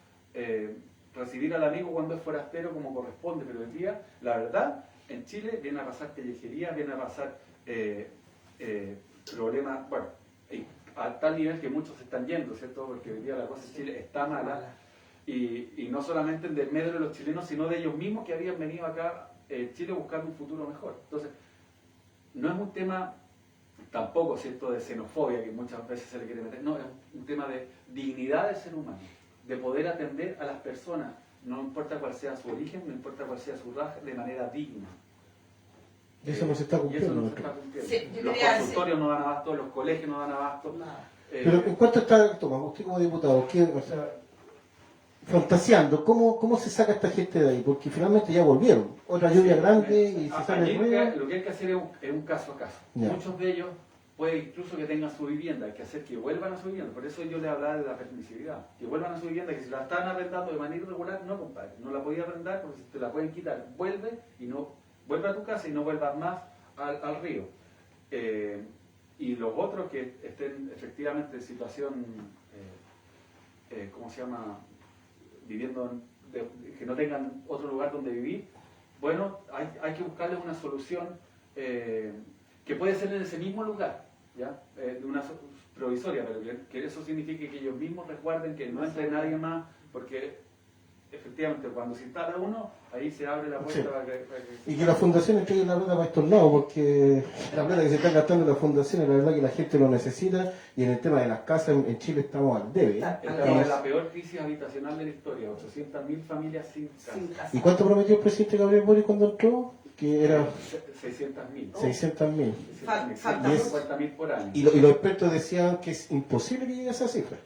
recibir al amigo cuando es forastero como corresponde, pero hoy día, la verdad, en Chile viene a pasar pellejería, viene a pasar problemas, bueno, a tal nivel que muchos se están yendo, ¿cierto?, porque hoy día la cosa en Chile está mala, y no solamente en del medio de los chilenos, sino de ellos mismos que habían venido acá en Chile buscando un futuro mejor. Entonces, no es un tema tampoco, ¿cierto?, de xenofobia, que muchas veces se le quiere meter, no, es un tema de dignidad del ser humano, de poder atender a las personas no importa cuál sea su origen, no importa cuál sea su raza, de manera digna. Y eso no se está Y eso cumpliendo. no se doctor. está cumpliendo. Sí, yo Los quería consultorios no dan abasto, los colegios no dan abasto. Nada. Pero en cuanto está, toma, usted como diputado, o sea, fantaseando, ¿cómo se saca esta gente de ahí? Porque finalmente ya volvieron. Otra lluvia grande y se sale Aquí el lo ruido. que hay que hacer es un caso a caso. Ya. Muchos de ellos puede incluso que tengan su vivienda, hay que hacer que vuelvan a su vivienda. Por eso yo le hablaba de la permisividad. Que vuelvan a su vivienda, que si la están arrendando de manera irregular, no, compadre, no la podía arrendar porque te la pueden quitar. Vuelve a tu casa y no vuelvas más al río. Y los otros que estén efectivamente en situación, ¿cómo se llama? Viviendo, que no tengan otro lugar donde vivir, bueno, hay que buscarles una solución que puede ser en ese mismo lugar, ¿ya? De una provisoria, pero que eso signifique que ellos mismos resguarden que no entre nadie más, porque efectivamente cuando se instala uno, ahí se abre la puerta Sí. para que Y que la fundación entregue la plata para estos lados, porque la plata que se está gastando en las fundaciones, la verdad que la gente lo necesita, y en el tema de las casas en Chile estamos al debe. Estamos en la peor crisis habitacional de la historia, 800.000 familias sin casa. Sin casa. ¿Y cuánto prometió el presidente Gabriel Boric cuando entró? Que era 600.000. 600.000. Falta 50.000 por año. Y los expertos decían que es imposible que llegue a esa cifra.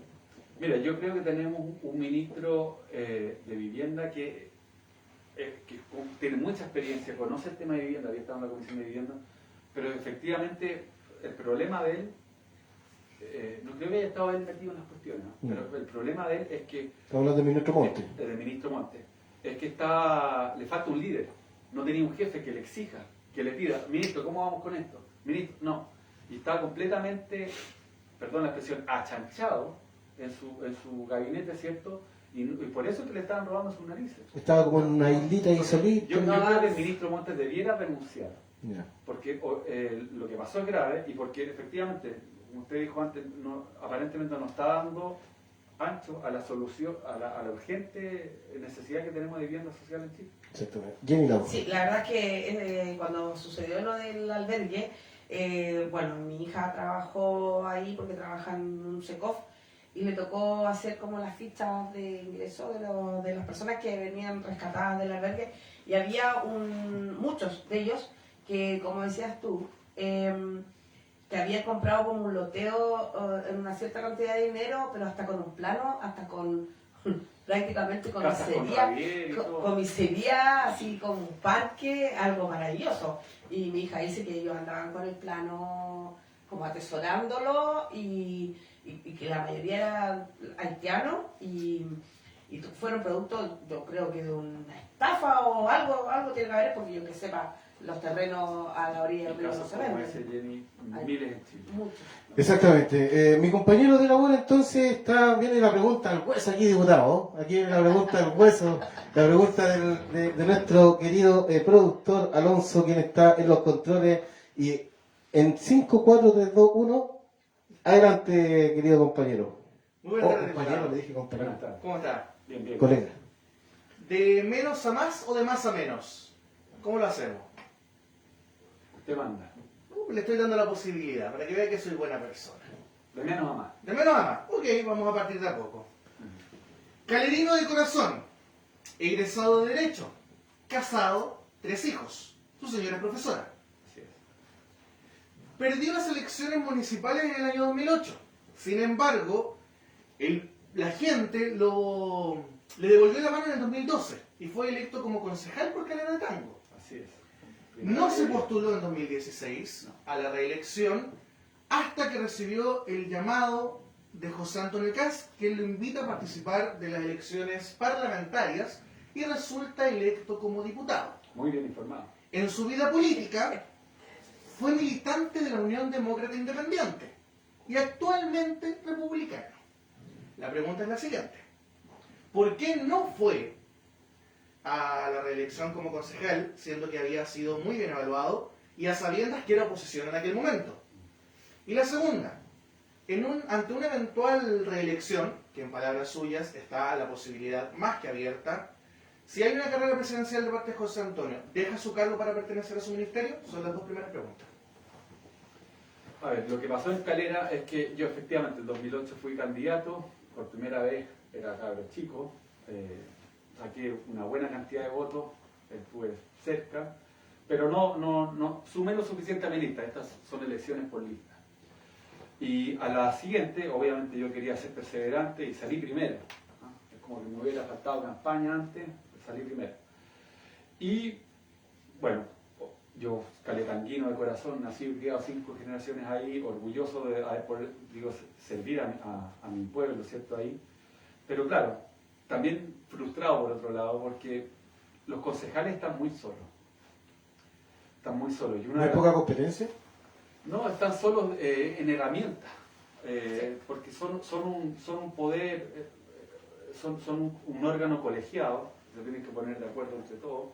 Mira, yo creo que tenemos un ministro de vivienda que tiene mucha experiencia, conoce el tema de vivienda, había estado en la Comisión de Vivienda, pero efectivamente el problema de él, no creo que haya estado él metido en las cuestiones, ¿no? Pero el problema de él es que, Estamos hablando del ministro Monte. del ministro Montes, es que le falta un líder, no tenía un jefe que le exija, que le pida, ministro, ¿cómo vamos con esto? Ministro, no, y está completamente, perdón la expresión, achanchado en su gabinete, ¿cierto? Y por eso es que le estaban robando sus narices. Estaba como en una islita ahí solito. Yo creo que el ministro Montes debiera renunciar, Ya. porque lo que pasó es grave y porque efectivamente, como usted dijo antes, aparentemente no está dando ancho a la solución, a la urgente necesidad que tenemos de vivienda social en Chile. Exactamente. Jenny Lago. Sí, la verdad es que cuando sucedió lo del albergue, bueno, mi hija trabajó ahí porque trabaja en un SECOF y le tocó hacer como las fichas de ingreso de las personas que venían rescatadas del albergue y había muchos de ellos que, como decías tú, que habían comprado como un loteo en una cierta cantidad de dinero, pero hasta con un plano, hasta con prácticamente Casas con comisaría, Javier y todo. comisaría, así como un parque, algo maravilloso. Y mi hija dice que ellos andaban con el plano como atesorándolo y que la mayoría eran haitianos y fueron productos, yo creo que de una estafa o algo tiene que haber, porque yo que sepa, los terrenos a la orilla del En río no casos se como venden. ese, Jenny, Hay miles en Chile. muchos. Exactamente. Mi compañero de labor entonces viene la pregunta al hueso aquí, diputado. Aquí viene la pregunta al hueso, la pregunta de nuestro querido productor Alonso, quien está en los controles. Y en 5, 4, 3, 2, 1, adelante, querido compañero. Muy buenas tardes, compañero, diputado. le dije compañero. Buenas tardes. ¿Cómo está? Bien, bien. Colega. ¿De menos a más o de más a menos? ¿Cómo lo hacemos? Usted manda. Le estoy dando la posibilidad para que vea que soy buena persona. De menos a más. De menos a más. Ok, vamos a partir de a poco. Calerino de corazón, egresado de Derecho, casado, 3 hijos. Su señora es profesora. Así es. Perdió las elecciones municipales en el año 2008. Sin embargo, la gente le devolvió la mano en el 2012 y fue electo como concejal por Calera de Tango. Así es. No se postuló en 2016 a la reelección hasta que recibió el llamado de José Antonio Kast, que lo invita a participar de las elecciones parlamentarias y resulta electo como diputado. Muy bien informado. En su vida política fue militante de la Unión Demócrata Independiente y actualmente republicano. La pregunta es la siguiente. ¿Por qué no fue a la reelección como concejal, siendo que había sido muy bien evaluado y a sabiendas que era oposición en aquel momento? Y la segunda, ante una eventual reelección, que en palabras suyas está la posibilidad más que abierta, si hay una carrera presidencial de parte de José Antonio, ¿deja su cargo para pertenecer a su ministerio? Son las dos primeras preguntas. A ver, lo que pasó en Calera es que yo efectivamente en 2008 fui candidato, por primera vez era cabro chico, saqué una buena cantidad de votos, estuve cerca, pero no sumé lo suficiente a mi lista. Estas son elecciones por lista. Y a la siguiente, obviamente yo quería ser perseverante y salí primero. Es como que me hubiera faltado campaña antes, salí primero. Y bueno, yo caletanguino de corazón, nací y criado 5 generaciones ahí, orgulloso de haber servir a mi pueblo, ¿cierto? Ahí. Pero claro, también frustrado por otro lado, porque los concejales están muy solos. Están muy solos. Y ¿No hay poca competencia? no, están solos en herramientas, porque son un poder, son un órgano colegiado, se tienen que poner de acuerdo entre todos,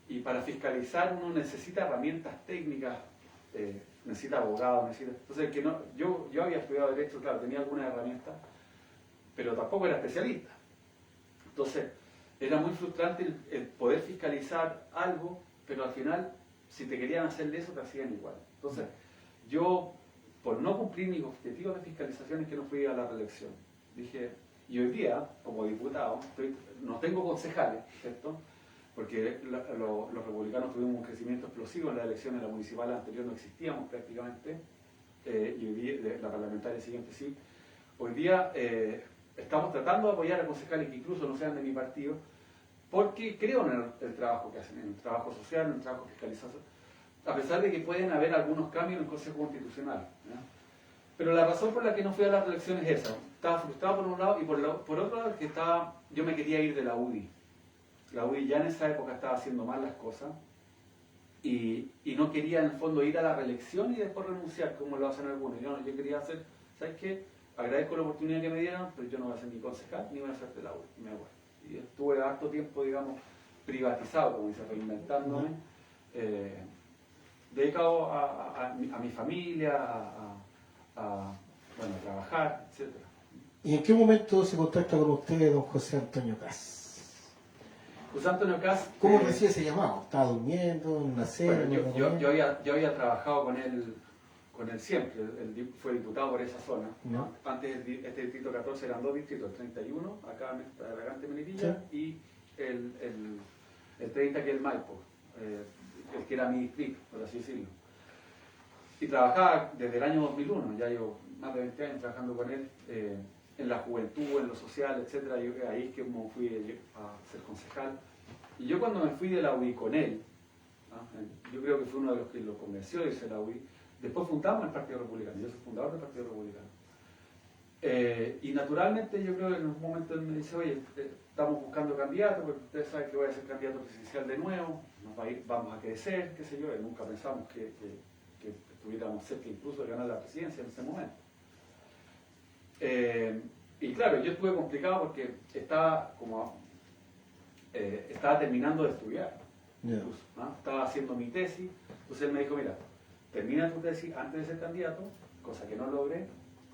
y para fiscalizar uno necesita herramientas técnicas, necesita abogados, entonces que no, yo había estudiado Derecho, claro, tenía algunas herramientas, pero tampoco era especialista. Entonces, era muy frustrante el poder fiscalizar algo, pero al final, si te querían hacer de eso, te hacían igual. Entonces, yo, por no cumplir mis objetivos de fiscalización, es que no fui a la reelección. Dije, y hoy día, como diputado, no tengo concejales, ¿cierto? Porque los republicanos tuvimos un crecimiento explosivo en las elecciones, la municipal anterior no existíamos prácticamente, y hoy día, la parlamentaria siguiente sí. Hoy día estamos tratando de apoyar a concejales que incluso no sean de mi partido, porque creo en el trabajo que hacen, en el trabajo social, en el trabajo fiscalizador, a pesar de que pueden haber algunos cambios en el Consejo Constitucional. ¿Ya? Pero la razón por la que no fui a las elecciones es esa. Estaba frustrado por un lado y por otro lado que yo me quería ir de la UDI. La UDI ya en esa época estaba haciendo mal las cosas y no quería en el fondo ir a la reelección y después renunciar como lo hacen algunos. Yo quería hacer, ¿sabes qué? Agradezco la oportunidad que me dieron, pero yo no voy a ser ni concejal ni voy a ser de la UDI. Y me voy. Y estuve harto tiempo, digamos, privatizado, como dice, reinventándome, dedicado a mi familia, bueno, a trabajar, etc. ¿Y en qué momento se contacta con usted don José Antonio Caz? José Antonio Caz... ¿Cómo recibe ese llamado? ¿Estaba durmiendo en una cena? Bueno, yo había trabajado con él siempre, él fue diputado por esa zona. ¿No? Antes este distrito 14 eran 2 distritos, el 31, acá en Aragante, Melipilla, sí. Y el 30 que es el Maipo, el que era mi distrito, por así decirlo. Y trabajaba desde el año 2001, ya llevo más de 20 años trabajando con él, en la juventud, en lo social, etc. Y ahí es que me fui a ser concejal. Y yo cuando me fui de la UDI con él, ¿no? Yo creo que fue uno de los que lo convenció de irse a la UDI. Después fundamos el Partido Republicano, yo soy fundador del Partido Republicano. Y naturalmente yo creo que en un momento él me dice, oye, estamos buscando candidatos, porque ustedes saben que voy a ser candidato presidencial de nuevo, vamos a crecer, qué sé yo, y nunca pensamos que estuviéramos cerca incluso de ganar la presidencia en ese momento. Y claro, yo estuve complicado porque estaba terminando de estudiar, incluso, ¿no? Estaba haciendo mi tesis, entonces él me dijo, mira, termina tu tesis antes de ser candidato, cosa que no logré,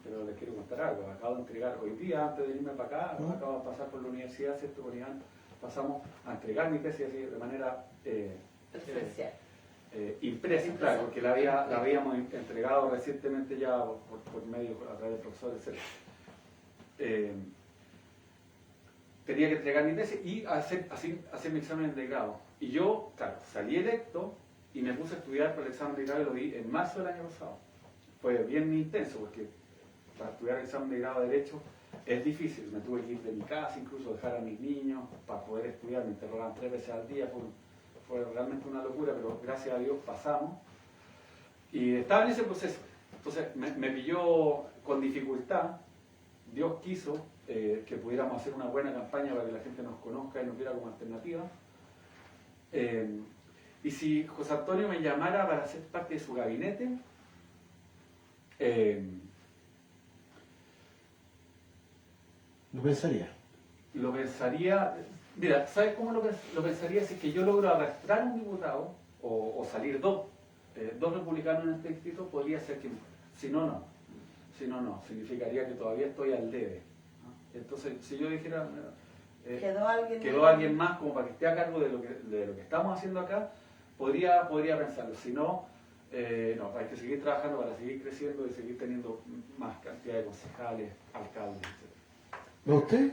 pero les quiero contar algo. Acabo de entregar hoy día, antes de irme para acá, acabo de pasar por la universidad, ¿cierto? Con Iván, pasamos a entregar mi tesis así, de manera impresa, claro, porque la habíamos entregado recientemente ya por medio, a través del profesor, etc. Tenía que entregar mi tesis y hacer mi examen de grado. Y yo, claro, salí electo y me puse a estudiar para el examen de grado y lo di en marzo del año pasado. Fue bien intenso porque para estudiar el examen de grado de Derecho es difícil. Me tuve que ir de mi casa, incluso dejar a mis niños para poder estudiar. Me interrogaban 3 veces al día. Fue realmente una locura, pero gracias a Dios pasamos. Y estaba en ese proceso. Entonces me pilló con dificultad. Dios quiso que pudiéramos hacer una buena campaña para que la gente nos conozca y nos viera como alternativa. Y si José Antonio me llamara para ser parte de su gabinete, ¿Lo pensaría? Lo pensaría, mira, ¿sabes cómo lo pensaría? Si es que yo logro arrastrar un diputado o salir dos republicanos en este distrito, podría ser que, si no, no. Si no, no. Significaría que todavía estoy al debe. ¿No? Entonces, si yo dijera, quedó alguien más como para que esté a cargo de lo que estamos haciendo acá, podría pensarlo. Si no, no, hay que seguir trabajando para seguir creciendo y seguir teniendo más cantidad de concejales, alcaldes, etc. ¿No usted?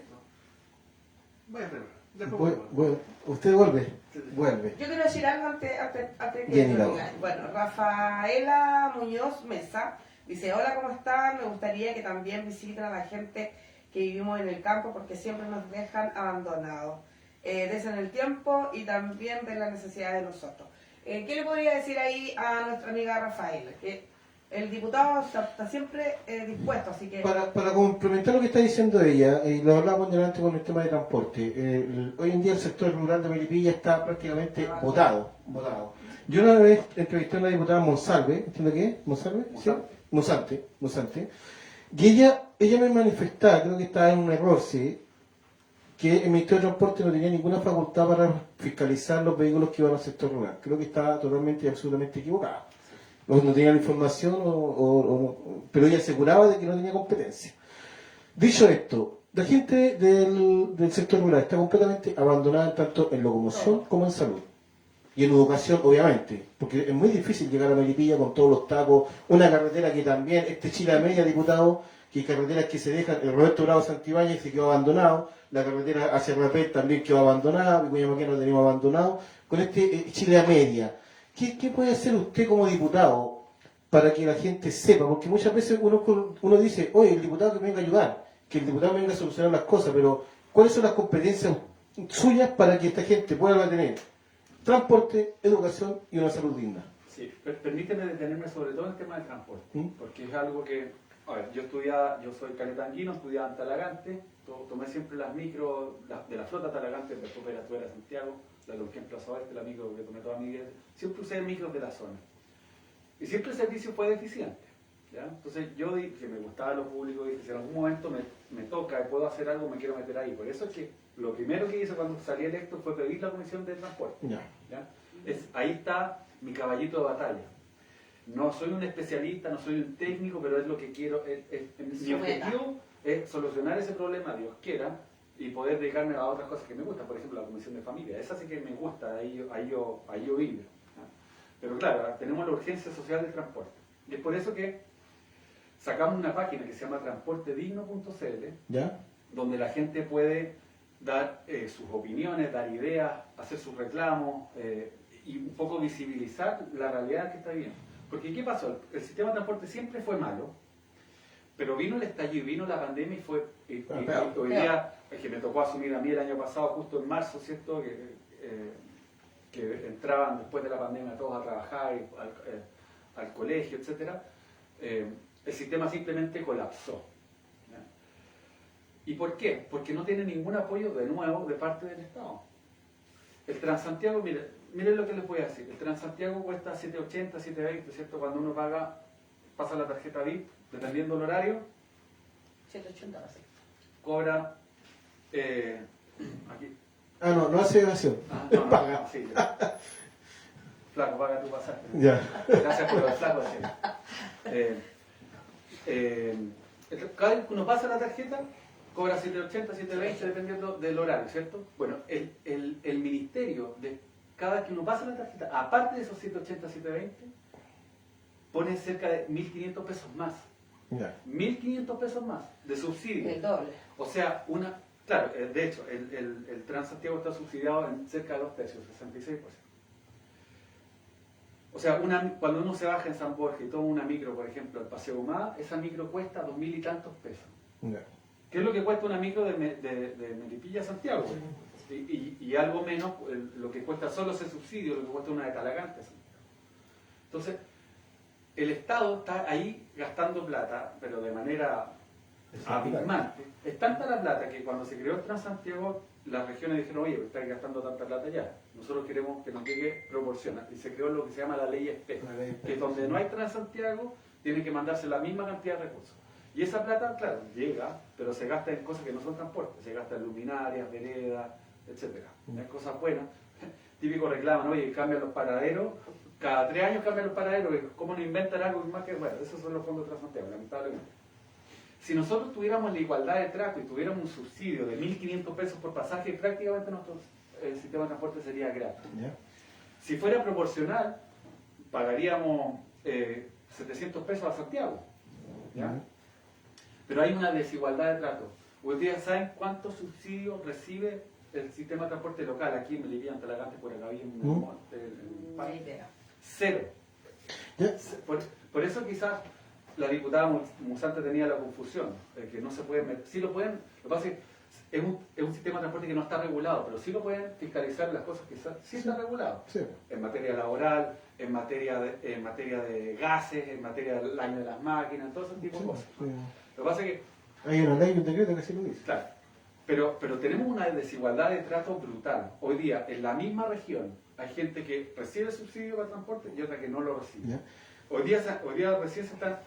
Voy a frenar. Después Bueno, vuelvo. ¿usted vuelve? Vuelve. Yo quiero decir algo antes que Bien, lo Hilda. diga. Bueno, Rafaela Muñoz Mesa dice, hola, ¿cómo están? Me gustaría que también visiten a la gente que vivimos en el campo porque siempre nos dejan abandonados. Desen el tiempo y también de la necesidad de nosotros. ¿Qué le podría decir ahí a nuestra amiga Rafaela? Que el diputado está siempre dispuesto, así que... Para complementar lo que está diciendo ella, y lo hablábamos delante con el tema de transporte, hoy en día el sector rural de Melipilla está prácticamente votado. Yo una vez entrevisté a una diputada Monsalve, ¿entiende qué es? ¿Monsalve? ¿Sí? Monsante. Y ella me manifestaba, creo que estaba en un error, sí, que el Ministerio de Transporte no tenía ninguna facultad para fiscalizar los vehículos que iban al sector rural. Creo que estaba totalmente y absolutamente equivocada. No tenía la información, pero ella aseguraba de que no tenía competencia. Dicho esto, la gente del sector rural está completamente abandonada tanto en locomoción como en salud. Y en educación, obviamente, porque es muy difícil llegar a Melipilla con todos los tacos, una carretera que también, Chile a media, diputado, que hay carreteras que se dejan, el Roberto Bravo Santibáñez se quedó abandonado, la carretera hacia Rapel también quedó abandonada, Vicuña lo tenemos abandonado, con Chile a media. ¿Qué puede hacer usted como diputado para que la gente sepa? Porque muchas veces uno dice, oye, el diputado que me venga a ayudar, que el diputado venga a solucionar las cosas, pero ¿cuáles son las competencias suyas para que esta gente pueda tener transporte, educación y una salud digna? Sí, permíteme detenerme sobre todo en el tema del transporte, porque es algo que, a ver, yo soy canetanguino, estudiaba en Talagante, tomé siempre las micros de la flota Talagante, después era Santiago, la Lonquén Plaza Oeste, la micro que tomé toda mi vida, siempre usé micros de la zona. Y siempre el servicio fue deficiente. ¿Ya? Entonces yo dije que me gustaba lo público, dije, si en algún momento me toca y puedo hacer algo, me quiero meter ahí. Por eso es que lo primero que hice cuando salí electo fue pedir la Comisión de Transporte. Ya. ¿Ya? Ahí está mi caballito de batalla. No soy un especialista, no soy un técnico, pero es lo que quiero. Mi objetivo es solucionar ese problema, Dios quiera, y poder dedicarme a otras cosas que me gustan. Por ejemplo, la Comisión de Familia. Esa sí que me gusta, ahí yo vivo. ¿Ya? Pero claro, tenemos la urgencia social del transporte. Y es por eso que sacamos una página que se llama transportedigno.cl, ¿Ya? donde la gente puede dar sus opiniones, dar ideas, hacer sus reclamos y un poco visibilizar la realidad que está viviendo. Porque ¿qué pasó? El sistema de transporte siempre fue malo, pero vino el estallido, vino la pandemia y fue... y hoy día, es que me tocó asumir a mí el año pasado, justo en marzo, ¿cierto? Que entraban después de la pandemia todos a trabajar, al colegio, etc. El sistema simplemente colapsó. ¿Ya? ¿Y por qué? Porque no tiene ningún apoyo de nuevo de parte del Estado. El Transantiago, miren lo que les voy a decir, el Transantiago cuesta 7.80, 7.20, ¿cierto? Cuando uno pasa la tarjeta VIP, dependiendo del horario, 180 va a ser. cobra aquí. No hace evasión. No, sí, ya. Flaco, paga tu pasaje. Ya. Gracias por lo del flaco. Cada vez que uno pasa la tarjeta, cobra 7.80, 7.20, dependiendo del horario, ¿cierto? Bueno, el ministerio, cada vez que uno pasa la tarjeta, aparte de esos 7.80, 7.20, pone cerca de 1.500 pesos más. Ya. 1.500 pesos más de subsidio. El doble. O sea, claro, de hecho, el Transantiago está subsidiado en cerca de 2 tercios, 66%. O sea, cuando uno se baja en San Borja y toma una micro, por ejemplo, al Paseo Humada, esa micro cuesta 2.000 y tantos pesos. Ya. ¿Qué es lo que cuesta una micro de Melipilla a Santiago? Y algo menos lo que cuesta solo ese subsidio, lo que cuesta una de Talagante a Santiago. Entonces, el Estado está ahí gastando plata, pero de manera abismante. Es tanta la plata que cuando se creó el Transantiago, las regiones dijeron, oye, estáis gastando tanta plata ya. Nosotros queremos que nos llegue proporcional. Y se creó lo que se llama la ley SPE, que es donde no hay Transantiago, tiene que mandarse la misma cantidad de recursos. Y esa plata, claro, llega, pero se gasta en cosas que no son transporte. Se gasta en luminarias, veredas, etc. Es cosas buenas. Típico reclaman, oye, cambian los paraderos. Cada 3 años cambian los paraderos. ¿Cómo no inventan algo más que...? Bueno, esos son los fondos de Transantiago, lamentablemente. Si nosotros tuviéramos la igualdad de trato y tuviéramos un subsidio de 1.500 pesos por pasaje, prácticamente nuestro sistema de transporte sería gratis. Ya. Si fuera proporcional, pagaríamos 700 pesos a Santiago. ¿Ya? Pero hay una desigualdad de trato. Hoy día, ¿saben cuántos subsidios recibe el sistema de transporte local aquí en Melipilla, en Talagante, por acá, en el monte, en el parque. idea. Cero. Ya. Por eso quizás la diputada Musante tenía la confusión, que no se pueden meter. Sí lo pueden, lo que pasa es que es un sistema de transporte que no está regulado, pero sí lo pueden fiscalizar las cosas que sí está regulado. Sí. En materia laboral, en materia de gases, en materia del año de las máquinas, todo ese tipo de cosas. Sí. Lo que pasa es que, Hay una ley y un decreto que sí lo dice. claro, pero tenemos una desigualdad de trato brutal. Hoy día, en la misma región, hay gente que recibe subsidio para transporte y otra que no lo recibe. ¿Ya? Hoy día recién se están,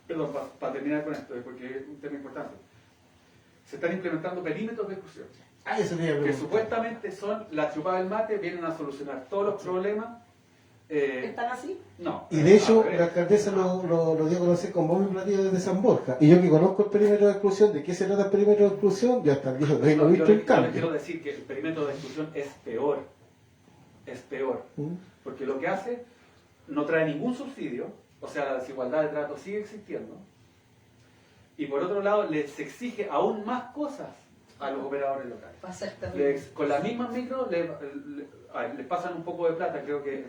perdón, para terminar con esto, porque es un tema importante, se están implementando perímetros de exclusión, Ah, eso te iba a que preguntar. supuestamente son la chupada del mate, vienen a solucionar todos los problemas. ¿Están así? No. Y de hecho, al revés. la alcaldesa lo dio a conocer con bombo y platillo desde San Borja. Y yo que conozco el perímetro de exclusión, ¿de qué se trata el perímetro de exclusión? Ya hasta el día de hoy no he visto el Yo le quiero cambio. decir que el perímetro de exclusión es peor. Es peor. ¿Mm? Porque lo que hace no trae ningún subsidio, o sea, la desigualdad de trato sigue existiendo. Y por otro lado, les exige aún más cosas a los operadores locales. Va a ser terrible. Con las mismas micros les pasan un poco de plata, creo que,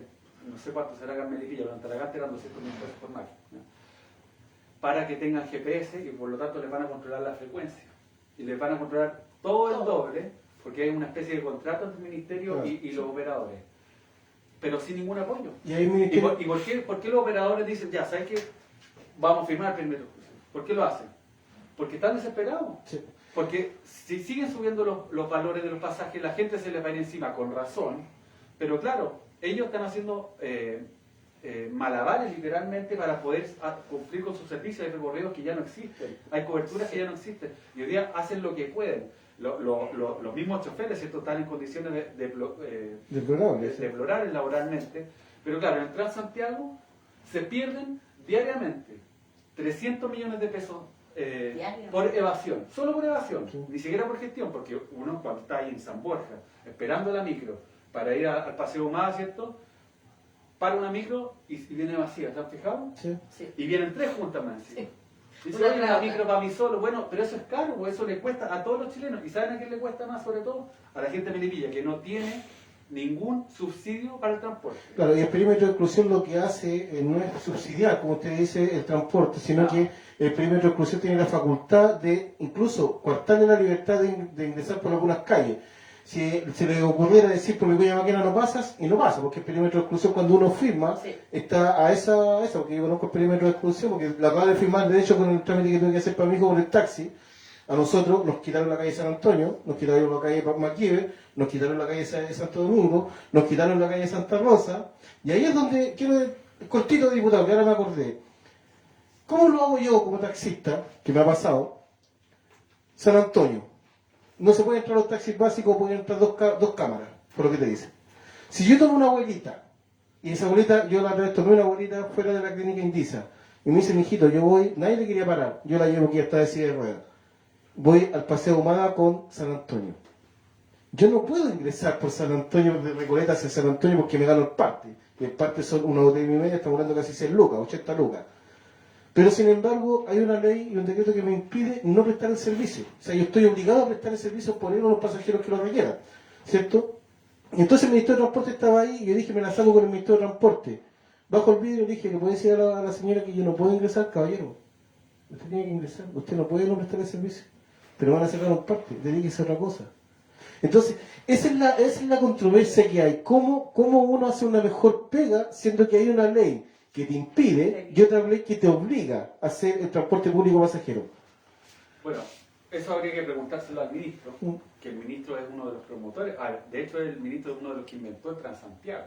no sé cuánto será acá en Melipilla, pero en Talagante eran 200.000 pesos por máquina, ¿no? Para que tengan GPS y por lo tanto les van a controlar la frecuencia. Y les van a controlar todo el doble, porque hay una especie de contrato entre el ministerio Claro. y los operadores. Pero sin ningún apoyo. Y ahí el ¿Y ministerio... por qué los operadores dicen, ya, ¿sabes qué? Vamos a firmar el primer exclusivo? ¿Por qué lo hacen? Porque están desesperados. Sí. Porque si siguen subiendo los valores de los pasajes, la gente se les va a ir encima con razón. Pero claro, ellos están haciendo malabares literalmente para poder cumplir con sus servicios. Hay recorridos que ya no existen, hay coberturas que ya no existen. Y hoy día hacen lo que pueden. Los mismos choferes, ¿cierto?, están en condiciones Deplorable, sí. deplorables laboralmente. Pero claro, en Transantiago se pierden diariamente 300 millones de pesos Diariamente. por evasión, solo por evasión, Sí. ni siquiera por gestión, porque uno cuando está ahí en San Borja, esperando la micro para ir al Paseo Humada, ¿cierto?, para una micro y viene vacía, ¿te has fijado? Sí. Sí. Y vienen 3 juntas más encima. Sí. Dice, Una oye, tras la otra. micro para mí solo. Bueno, pero eso es caro, pues eso le cuesta a todos los chilenos. ¿Y saben a quién le cuesta más, sobre todo? A la gente de Melipilla, que no tiene ningún subsidio para el transporte. Claro, y el perímetro de exclusión lo que hace no es subsidiar, como usted dice, el transporte, sino No. que el perímetro de exclusión tiene la facultad de incluso coartarle la libertad de ingresar por algunas calles. Si se le ocurriera decir por mi cuya máquina no pasas, y no pasa, porque el perímetro de exclusión cuando uno firma Sí. está a esa, porque yo conozco el perímetro de exclusión, porque la acabo de firmar, de hecho, con el trámite que tuve que hacer para mi hijo con el taxi. A nosotros nos quitaron la calle San Antonio, nos quitaron la calle Maquive, nos quitaron la calle Santo Domingo, nos quitaron la calle Santa Rosa, y ahí es donde quiero, cortito diputado, que ahora me acordé. ¿Cómo lo hago yo como taxista, que me ha pasado? San Antonio. No se pueden entrar los taxis básicos, pueden entrar dos cámaras, por lo que te dicen. Si yo tomo una abuelita, y esa abuelita, yo la otra vez tomé una abuelita fuera de la clínica Indisa, y me dice, mijito, yo voy, nadie le quería parar, yo la llevo aquí hasta de silla de ruedas. Voy al Paseo Humada con San Antonio. Yo no puedo ingresar por San Antonio, de Recoleta hacia San Antonio, porque me gano el parte. Y el parte son una botella y media, estamos hablando casi 100 lucas, 80 lucas. Pero sin embargo, hay una ley y un decreto que me impide no prestar el servicio. O sea, yo estoy obligado a prestar el servicio por él a los pasajeros que lo requieran. ¿Cierto? Y entonces el Ministerio de Transporte estaba ahí y yo dije, me la saco con el Ministerio de Transporte. Bajo el vidrio y dije, ¿le puede decir a la señora que yo no puedo ingresar, caballero? Usted tiene que ingresar, usted no puede no prestar el servicio. Pero van a sacar un parte, dedíquese a otra cosa. Entonces, esa es la controversia que hay. ¿Cómo uno hace una mejor pega, siendo que hay una ley que te impide y otra ley que te obliga a hacer el transporte público pasajero? Bueno, eso habría que preguntárselo al ministro, Mm. que el ministro es uno de los promotores. De hecho, el ministro es uno de los que inventó el Transantiago,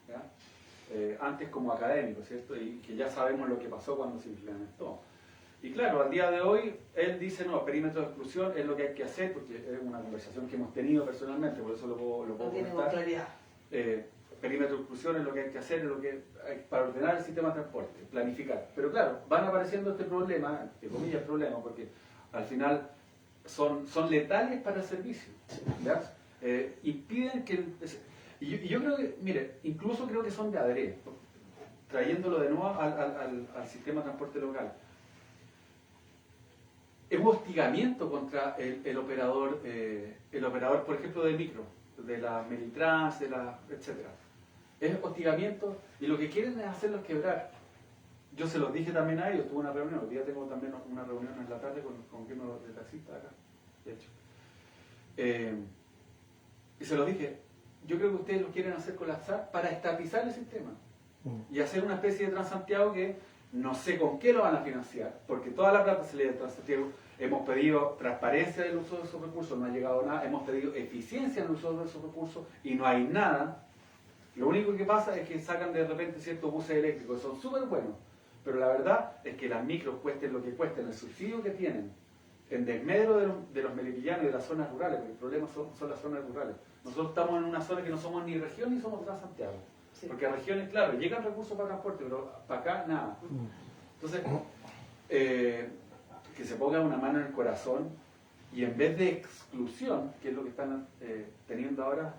¿ya? Antes como académico, ¿cierto? Y que ya sabemos lo que pasó cuando se implementó. Y claro, al día de hoy, él dice, no, perímetro de exclusión es lo que hay que hacer, porque es una conversación que hemos tenido personalmente, por eso lo puedo No tiene con comentar. claridad. Perímetro de exclusión es lo que hay que hacer, es lo que hay para ordenar el sistema de transporte, planificar. Pero claro, van apareciendo este problema, entre comillas problema, porque al final son letales para el servicio, ¿ya? Impiden que... Y yo creo que, mire, incluso creo que son de adrede, trayéndolo de nuevo al sistema de transporte local. es un hostigamiento contra el operador, por ejemplo, del micro, de la Melitrans, etc. Es hostigamiento y lo que quieren es hacerlos quebrar. Yo se los dije también a ellos, tuve una reunión, hoy día tengo también una reunión en la tarde con uno de taxistas acá, de hecho. Y se los dije, yo creo que ustedes lo quieren hacer colapsar para estatizar el sistema y hacer una especie de Transantiago que no sé con qué lo van a financiar, porque toda la plata se le da a Transantiago. Hemos pedido transparencia del uso de esos recursos, no ha llegado nada, hemos pedido eficiencia en el uso de esos recursos y no hay nada. Lo único que pasa es que sacan de repente ciertos buses eléctricos que son súper buenos, pero la verdad es que las micros cuesten lo que cuesten, el subsidio que tienen, en desmedro de los melipillanos y de las zonas rurales, porque el problema son las zonas rurales. Nosotros estamos en una zona que no somos ni región ni somos Transantiago. Sí. Porque a regiones, claro, llegan recursos para transporte, pero para acá nada. Entonces, que se ponga una mano en el corazón y en vez de exclusión, que es lo que están teniendo ahora,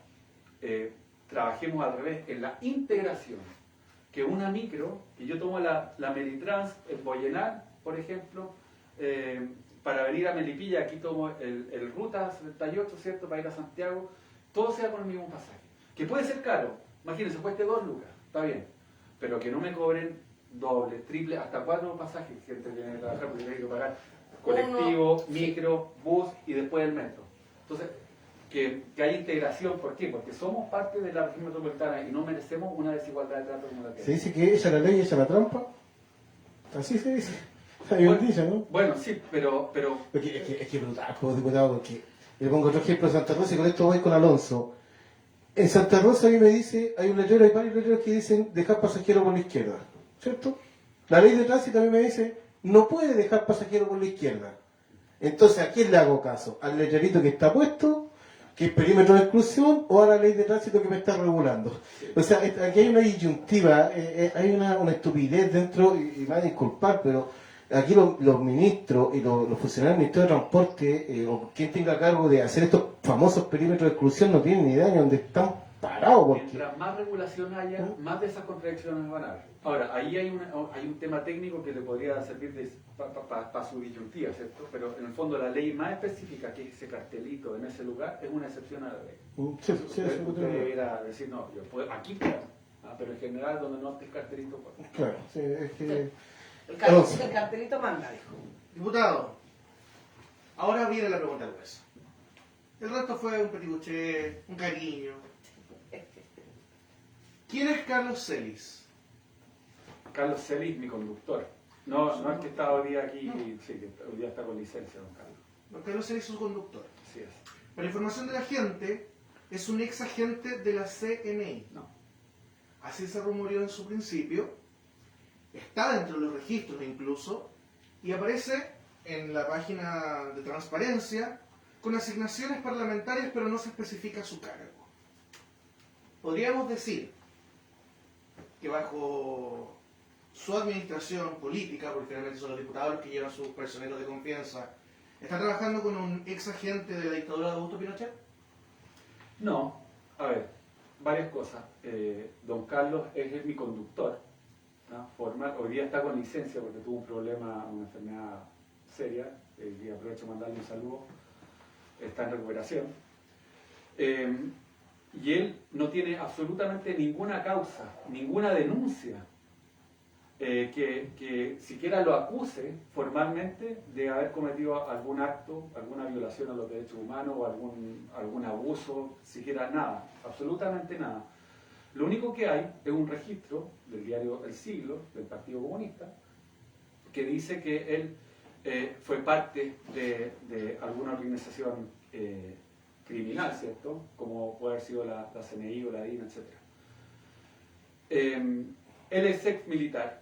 trabajemos al revés, en la integración. Que una micro, que yo tomo la Melitrans en Boyenal, por ejemplo, para venir a Melipilla, aquí tomo el Ruta 78, ¿cierto?, para ir a Santiago, todo sea con el mismo pasaje. Que puede ser caro, imagínense, cueste 2 lucas, está bien, pero que no me cobren doble, triple, hasta 4 pasajes, gente que viene a trabajar, porque tiene que pagar colectivo, micro, bus y después el metro. Entonces, que haya integración, ¿por qué? Porque somos parte de la región metropolitana y no merecemos una desigualdad de trato como la que hay. Se dice que ella la ley y ella la trampa. Así se dice. Hay un dicho, ¿no? Bueno, sí, pero... Es que brutal, como diputado, porque le pongo otro ejemplo de Santa Rosa y con esto voy con Alonso. En Santa Rosa a mí me dice, hay varios letreros que dicen dejar pasajero por la izquierda, ¿cierto? La ley de tránsito a mí me dice, no puede dejar pasajero por la izquierda. Entonces, ¿a quién le hago caso? ¿Al letrerito que está puesto, que es perímetro de exclusión, o a la ley de tránsito que me está regulando? O sea, aquí hay una disyuntiva, hay una estupidez dentro, y me van a disculpar, pero aquí los ministros y los funcionarios del Ministerio de Transporte, o quien tenga a cargo de hacer estos famosos perímetros de exclusión, no tienen ni idea de dónde están parados. Porque... Mientras más regulación haya, más de esas contradicciones van a haber. Ahora, ahí hay un tema técnico que le podría servir para su disyuntiva, ¿cierto? Pero en el fondo la ley más específica, que es ese cartelito en ese lugar, es una excepción a la ley. Usted debería decir, no, yo puedo, aquí puedo, pero en general donde no esté el cartelito, pues. Claro, sí, es que... El cartelito manda, dijo. Diputado, ahora viene la pregunta del hueso. El resto fue un petibuché, un cariño. ¿Quién es Carlos Celis? Carlos Celis, mi conductor. No es que está hoy día aquí, sí, que hoy día está con licencia, don Carlos. Don Carlos Celis es su conductor. Así es. Para información de la gente, es un ex agente de la CNI. No. Así se rumoreó en su principio. Está dentro de los registros incluso, y aparece en la página de transparencia con asignaciones parlamentarias, pero no se especifica su cargo. Podríamos decir que bajo su administración política, porque finalmente son los diputados los que llevan sus personeros de confianza, ¿está trabajando con un ex agente de la dictadura de Augusto Pinochet? No, a ver, varias cosas. Don Carlos es mi conductor, ¿no? Formal. Hoy día está con licencia porque tuvo un problema, una enfermedad seria, y aprovecho de mandarle un saludo, está en recuperación. Y él no tiene absolutamente ninguna causa, ninguna denuncia que siquiera lo acuse formalmente de haber cometido algún acto, alguna violación a los derechos humanos o algún abuso, siquiera nada, absolutamente nada. Lo único que hay es un registro del diario El Siglo, del Partido Comunista, que dice que él fue parte de alguna organización criminal, ¿cierto? Como puede haber sido la CNI o la DIN, etc. Él es ex militar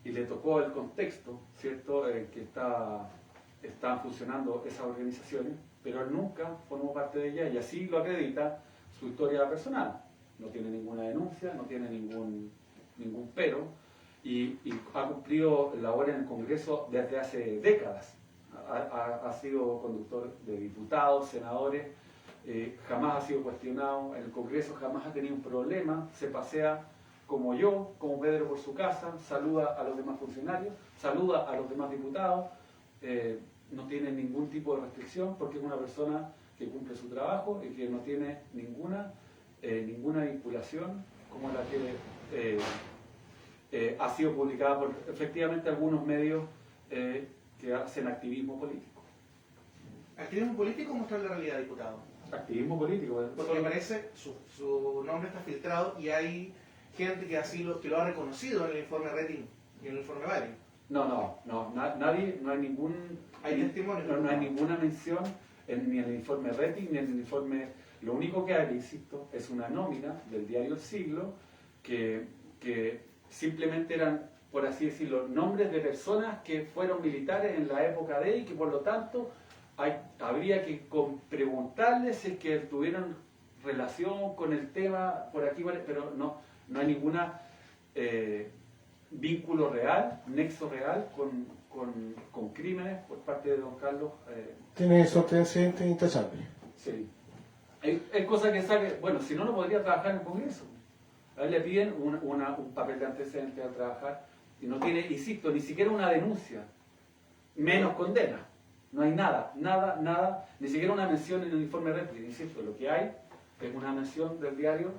y le tocó el contexto, ¿cierto?, en que están funcionando esas organizaciones, pero él nunca formó parte de ellas y así lo acredita su historia personal. No tiene ninguna denuncia, no tiene ningún pero y ha cumplido labor en el Congreso desde hace décadas. Ha sido conductor de diputados, senadores, jamás ha sido cuestionado en el Congreso, jamás ha tenido un problema, se pasea como yo, como Pedro por su casa, saluda a los demás funcionarios, saluda a los demás diputados, no tiene ningún tipo de restricción porque es una persona que cumple su trabajo y que no tiene ninguna vinculación como la que ha sido publicada por efectivamente algunos medios que hacen activismo político. ¿Activismo político o mostrar la realidad, diputado? Activismo político. Porque me parece su nombre está filtrado y hay gente que lo ha reconocido en el informe Rating y en el informe Valen. Nadie, no hay ningún... Hay testimonios. No hay ninguna mención ni en el informe Rating ni en el informe... Lo único que hay, insisto, es una nómina del diario El Siglo que simplemente eran, por así decirlo, nombres de personas que fueron militares en la época de y que por lo tanto habría que preguntarles si es que tuvieron relación con el tema por aquí, pero no hay ninguna vínculo real, nexo real con crímenes por parte de don Carlos. Tiene esos antecedentes intachables. Sí. Hay cosas que sabe, bueno, si no, no podría trabajar en el Congreso. A él le piden un papel de antecedentes al trabajar y no tiene, insisto, ni siquiera una denuncia, menos condena. No hay nada, ni siquiera una mención en el informe Redfield. Insisto, lo que hay es una mención del diario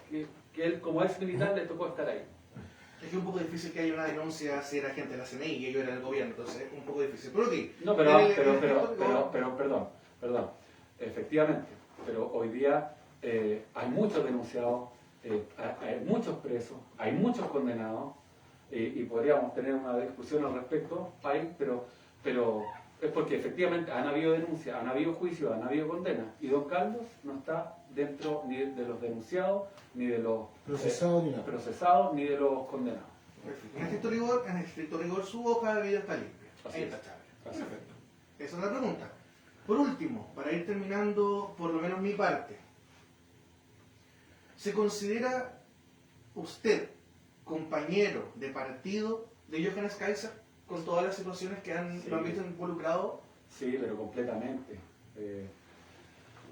que él, como ex militar, le tocó estar ahí. Es que es un poco difícil que haya una denuncia si era agente de la CNI y ellos eran el gobierno, entonces es un poco difícil. Pero ok. No, perdón. Efectivamente, pero hoy día hay muchos denunciados, hay muchos presos, hay muchos condenados y podríamos tener una discusión al respecto, pero es porque efectivamente han habido denuncias, han habido juicios, han habido condenas y don Carlos no está dentro ni de los denunciados, ni de los procesados, ni de los condenados. Perfecto. En estricto rigor su hoja de vida está limpia. Así es. Intachable. Perfecto. Esa es la pregunta. Por último, para ir terminando por lo menos mi parte, ¿se considera usted compañero de partido de Johannes Kaiser con todas las situaciones que lo han visto involucrado? Sí, pero completamente.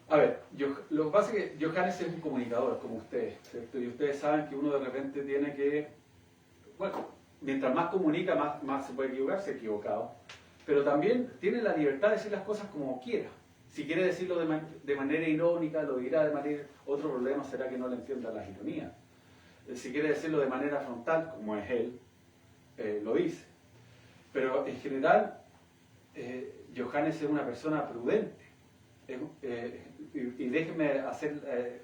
A ver, lo que pasa es que Johannes es un comunicador, como ustedes, ¿cierto? Y ustedes saben que uno de repente tiene que, bueno, mientras más comunica, más se puede equivocar, se ha equivocado. Pero también tiene la libertad de decir las cosas como quiera. Si quiere decirlo de manera irónica, lo dirá de manera... Otro problema será que no le entienda las ironías. Si quiere decirlo de manera frontal, como es él, lo dice. Pero en general, Johannes es una persona prudente. Y déjenme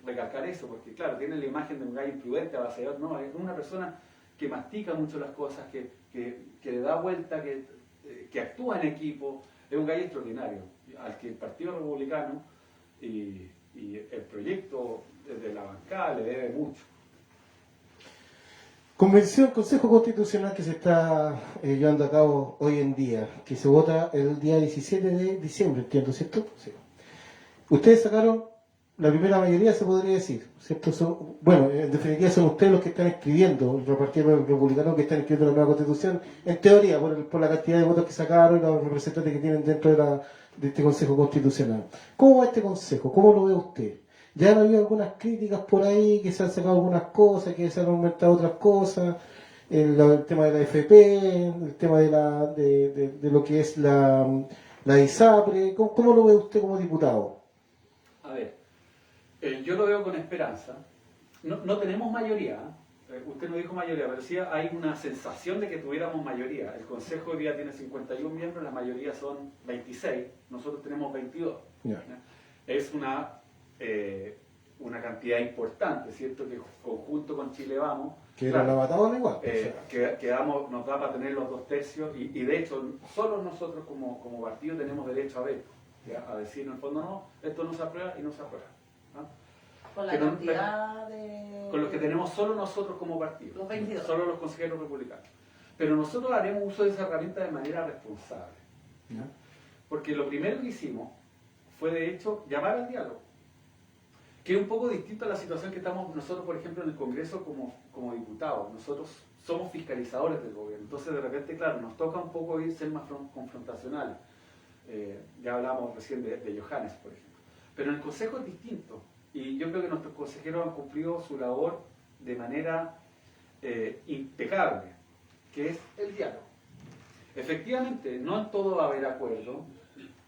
recalcar eso, porque claro, tiene la imagen de un gallo imprudente, avasallador. No, es una persona que mastica mucho las cosas, que le da vuelta, que actúa en equipo. Es un gallo extraordinario, al que el Partido Republicano y el proyecto de la bancada le debe mucho. Convención, Consejo Constitucional que se está llevando a cabo hoy en día, que se vota el día 17 de diciembre, entiendo, ¿cierto? Sí. Ustedes sacaron la primera mayoría, se podría decir, ¿cierto? Bueno, en definitiva son ustedes los que están escribiendo, el Partido Republicano que están escribiendo la nueva Constitución, en teoría, por la cantidad de votos que sacaron y los representantes que tienen dentro de este Consejo Constitucional. ¿Cómo va este Consejo? ¿Cómo lo ve usted? Ya han habido algunas críticas por ahí, que se han sacado algunas cosas, que se han aumentado otras cosas, el tema de la FP, el tema de lo que es la ISAPRE. ¿Cómo lo ve usted como diputado? A ver, yo lo veo con esperanza. No tenemos mayoría, usted no dijo mayoría, pero sí hay una sensación de que tuviéramos mayoría. El Consejo hoy día tiene 51 miembros, la mayoría son 26, nosotros tenemos 22. Yeah. Es una cantidad importante, ¿cierto? Que conjunto con Chile Vamos, Que era la batalla igual. nos da para tener los 2/3 y de hecho solo nosotros como partido tenemos derecho a veto, a decir en el fondo no, esto no se aprueba y no se aprueba. ¿No? Con la cantidad de... Con los que tenemos solo nosotros como partido, los 22. Solo los consejeros republicanos. Pero nosotros haremos uso de esa herramienta de manera responsable. ¿No? Porque lo primero que hicimos fue de hecho llamar al diálogo, que es un poco distinto a la situación que estamos nosotros, por ejemplo, en el Congreso como diputados. Nosotros somos fiscalizadores del gobierno, entonces de repente, claro, nos toca un poco ser más confrontacionales. Ya hablábamos recién de Johannes, por ejemplo. Pero en el Consejo es distinto, y yo creo que nuestros consejeros han cumplido su labor de manera impecable, que es el diálogo. Efectivamente, no en todo va a haber acuerdo,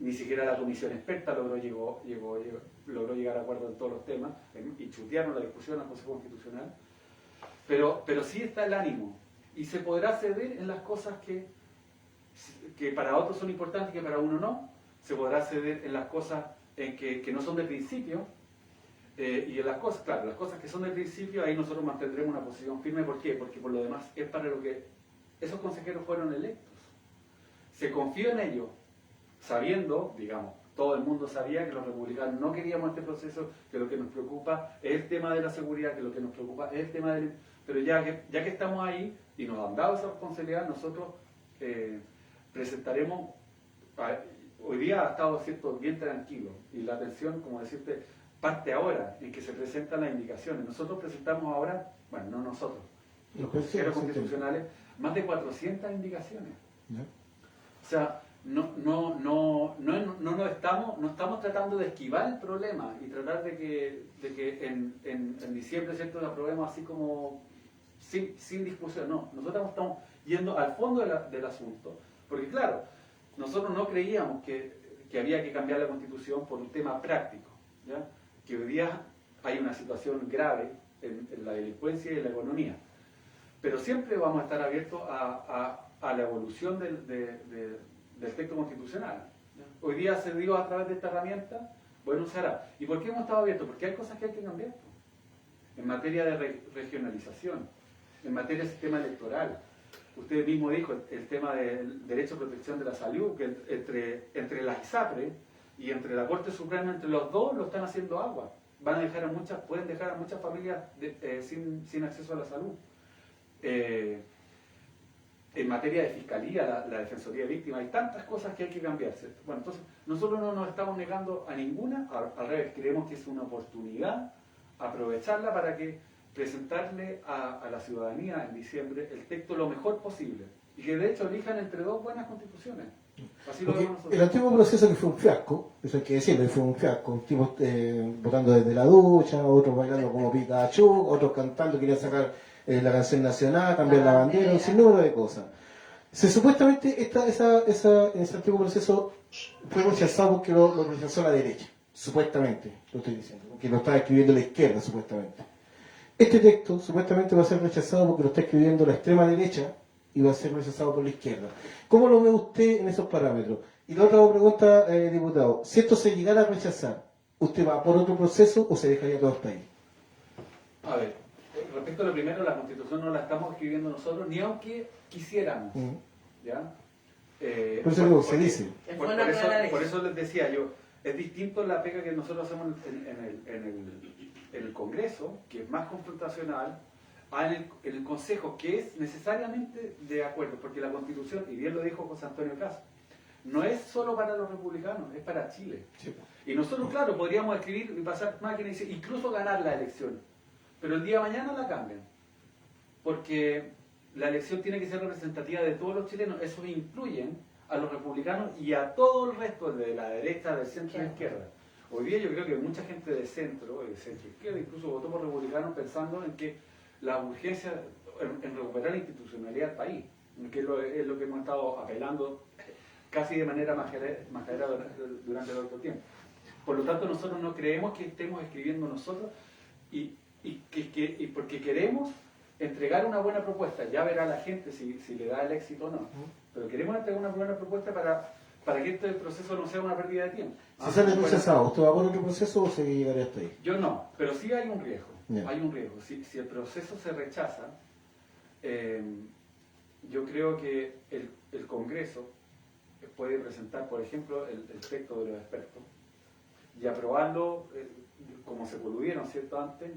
ni siquiera la comisión experta logró llegar a acuerdo en todos los temas, y chutearon la discusión al Consejo Constitucional, pero sí está el ánimo, y se podrá ceder en las cosas que para otros son importantes y que para uno no, se podrá ceder en las cosas que no son de principio, y en las cosas, claro, las cosas que son de principio, ahí nosotros mantendremos una posición firme. ¿Por qué? Porque por lo demás es para lo que esos consejeros fueron electos. Se confió en ellos, sabiendo, digamos, todo el mundo sabía que los republicanos no queríamos este proceso, que lo que nos preocupa es el tema de la seguridad, que lo que nos preocupa es el tema del... Pero ya que estamos ahí y nos han dado esa responsabilidad, nosotros presentaremos... Hoy día ha estado, ¿cierto?, bien tranquilo, y la atención, como decirte, parte ahora en que se presentan las indicaciones. Nosotros presentamos ahora, bueno, no nosotros, los consejeros constitucionales, más de 400 indicaciones. ¿Ya? O sea, no estamos tratando de esquivar el problema y tratar de que en diciembre, ¿cierto?, lo aprobemos así como sin discusión. No, nosotros estamos yendo al fondo del asunto, porque claro, nosotros no creíamos que había que cambiar la Constitución por un tema práctico, ¿ya? Que hoy día hay una situación grave en la delincuencia y en la economía, pero siempre vamos a estar abiertos a la evolución del texto constitucional. Hoy día se dio a través de esta herramienta, bueno, se hará. ¿Y por qué hemos estado abiertos? Porque hay cosas que hay que cambiar. En materia de regionalización, en materia de sistema electoral. Usted mismo dijo el tema del derecho a protección de la salud, que entre la ISAPRE y entre la Corte Suprema, entre los dos lo están haciendo agua. Pueden dejar a muchas familias sin acceso a la salud. En materia de fiscalía, la defensoría de víctimas, hay tantas cosas que hay que cambiarse. Bueno, entonces, nosotros no nos estamos negando a ninguna, al revés, creemos que es una oportunidad aprovecharla para que presentarle a la ciudadanía en diciembre el texto lo mejor posible, y que de hecho elijan entre dos buenas constituciones. Así lo vemos nosotros. El antiguo proceso, que fue un fiasco, eso hay que decirlo, fue un fiasco, tipos votando desde la ducha, otros bailando como Pikachu, otros cantando, querían sacar la canción nacional, cambiar la bandera, un sinnúmero de cosas. Supuestamente ese antiguo proceso fue rechazado porque lo rechazó la derecha, supuestamente, lo estoy diciendo, porque lo está escribiendo la izquierda, supuestamente. Este texto supuestamente va a ser rechazado porque lo está escribiendo la extrema derecha y va a ser rechazado por la izquierda. ¿Cómo lo ve usted en esos parámetros? Y la otra pregunta, diputado, si esto se llegara a rechazar, ¿usted va por otro proceso o se dejaría todo hasta ahí? A ver, respecto a lo primero, la Constitución no la estamos escribiendo nosotros, ni aunque quisiéramos. ¿Ya? Por eso luego se dice. Por eso les decía yo, es distinto la pega que nosotros hacemos en el Congreso, que es más confrontacional, en el Consejo, que es necesariamente de acuerdo, porque la Constitución, y bien lo dijo José Antonio Caz, no es solo para los republicanos, es para Chile. Sí. Y nosotros, claro, podríamos escribir y pasar máquinas y incluso ganar la elección, pero el día de mañana la cambian, porque la elección tiene que ser representativa de todos los chilenos. Eso incluye a los republicanos y a todo el resto de la derecha, del centro y de la izquierda. Hoy día yo creo que mucha gente de centro izquierda, incluso votó por republicanos pensando en que la urgencia en recuperar la institucionalidad del país, que es lo que hemos estado apelando casi de manera majadera durante el otro tiempo. Por lo tanto, nosotros no creemos que estemos escribiendo nosotros y porque queremos entregar una buena propuesta. Ya verá la gente si le da el éxito o no, pero queremos entregar una buena propuesta para que este proceso no sea una pérdida de tiempo. Si sale rechazado, ¿usted va por otro proceso o se llegaría hasta ahí? Yo no, pero sí hay un riesgo. Yeah. Hay un riesgo. Si el proceso se rechaza, yo creo que el Congreso puede presentar, por ejemplo, el texto de los expertos y aprobarlo como se coludieron, ¿cierto? Antes,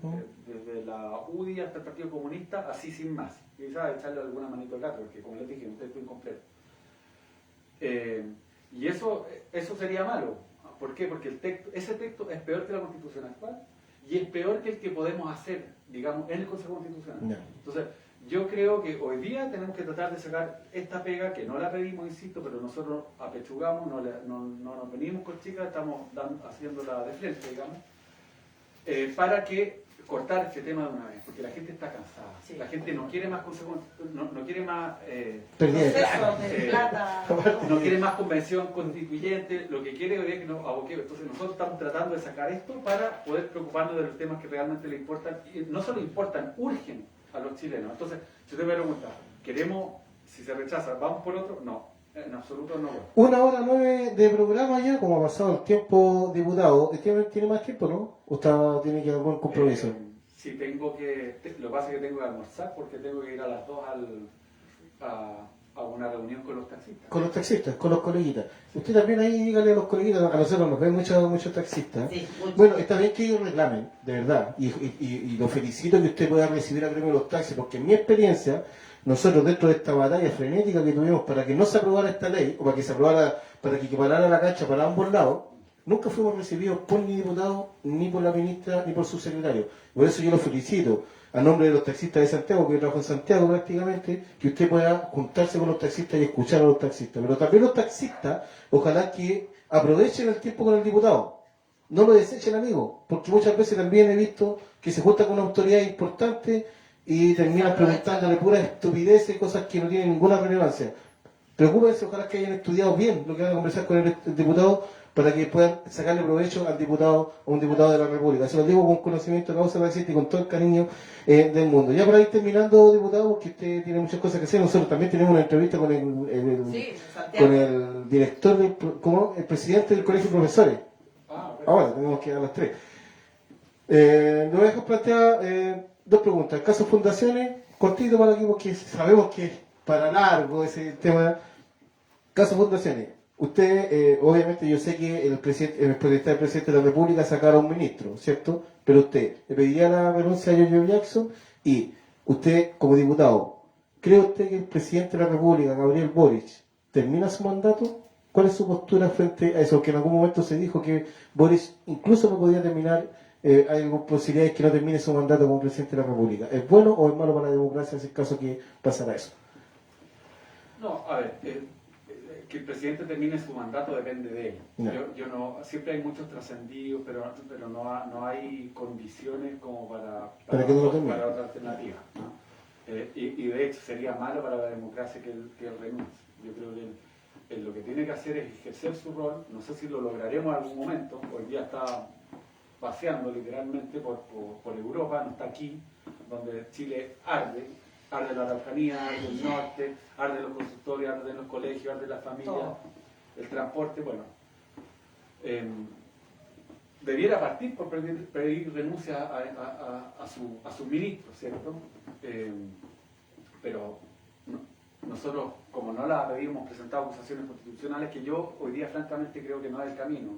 desde la UDI hasta el Partido Comunista, así sin más. Quizás echarle alguna manito al gato, porque como les dije, es un texto incompleto. Y eso sería malo. ¿Por qué? Porque ese texto es peor que la Constitución actual y es peor que el que podemos hacer, digamos, en el Consejo Constitucional. No. Entonces, yo creo que hoy día tenemos que tratar de sacar esta pega, que no la pedimos, insisto, pero nosotros apechugamos, no nos venimos con chicas, estamos haciéndola de frente, digamos, para que cortar este tema de una vez, porque la gente está cansada. Sí. La gente no quiere más no quiere más Procesos de plata. no quiere más convención constituyente, lo que quiere es que nos aboquemos. Entonces nosotros estamos tratando de sacar esto para poder preocuparnos de los temas que realmente le importan, y no solo importan, urgen a los chilenos. Entonces, si usted me pregunta, ¿queremos, si se rechaza, vamos por otro? No, en absoluto no. 1 hora 9 de programa ya, como ha pasado el tiempo, diputado. ¿Tiene más tiempo, no? ¿O tiene que algún compromiso? Sí, lo que pasa es que tengo que almorzar porque tengo que ir a las 2 a una reunión con los taxistas. Con los taxistas, con los coleguitas. Usted también ahí dígale a los coleguitas, a nosotros nos ven muchos taxistas. Sí, mucho. Bueno, está bien que ellos reclamen, de verdad. Y lo felicito que usted pueda recibir a gremio de los taxis, porque en mi experiencia, nosotros dentro de esta batalla frenética que tuvimos para que no se aprobara esta ley, o para que se aprobara, para que equiparara la cancha para ambos lados, nunca fuimos recibidos por ni diputado, ni por la ministra, ni por su secretario. Por eso yo lo felicito, a nombre de los taxistas de Santiago, que yo trabajo en Santiago prácticamente, que usted pueda juntarse con los taxistas y escuchar a los taxistas. Pero también los taxistas, ojalá que aprovechen el tiempo con el diputado. No lo desechen, amigo, porque muchas veces también he visto que se junta con una autoridad importante y terminan preguntándole puras estupideces, cosas que no tienen ninguna relevancia. Preocúpense, ojalá que hayan estudiado bien lo que van a conversar con el diputado para que puedan sacarle provecho al diputado, a un diputado de la República. Se lo digo con conocimiento de causa y con todo el cariño del mundo. Ya para ir terminando, diputado, porque usted tiene muchas cosas que hacer, nosotros también tenemos una entrevista con el director, el presidente del Colegio de Profesores. Ahora, tenemos que ir a las 3. Le voy a dejar plantear 2 preguntas. El caso fundaciones, cortito para aquí, porque sabemos que es para largo ese tema. Caso fundaciones. Usted, obviamente, yo sé que el presidente de la República sacará a un ministro, ¿cierto? Pero usted le pediría la renuncia a Giorgio Jackson y usted, como diputado, ¿cree usted que el presidente de la República, Gabriel Boric, termina su mandato? ¿Cuál es su postura frente a eso? Que en algún momento se dijo que Boric incluso no podía terminar, hay posibilidades que no termine su mandato como presidente de la República. ¿Es bueno o es malo para la democracia en ese caso que pasará eso? No, a ver, que el presidente termine su mandato depende de él. No. Yo no, siempre hay muchos trascendidos, pero no hay condiciones como Para que no lo termine. para otra alternativa, ¿no? Y de hecho sería malo para la democracia que él renuncie. Yo creo que él lo que tiene que hacer es ejercer su rol. No sé si lo lograremos en algún momento. Hoy día está paseando literalmente por Europa, no está aquí, donde Chile arde la Araucanía, arde el norte, arde los consultorios, arde los colegios, arde la familia, todo. El transporte, bueno. Debiera partir por pedir renuncia a su ministro, ¿cierto? Pero nosotros, como no la pedimos, presentado acusaciones constitucionales que yo hoy día francamente creo que no es el camino,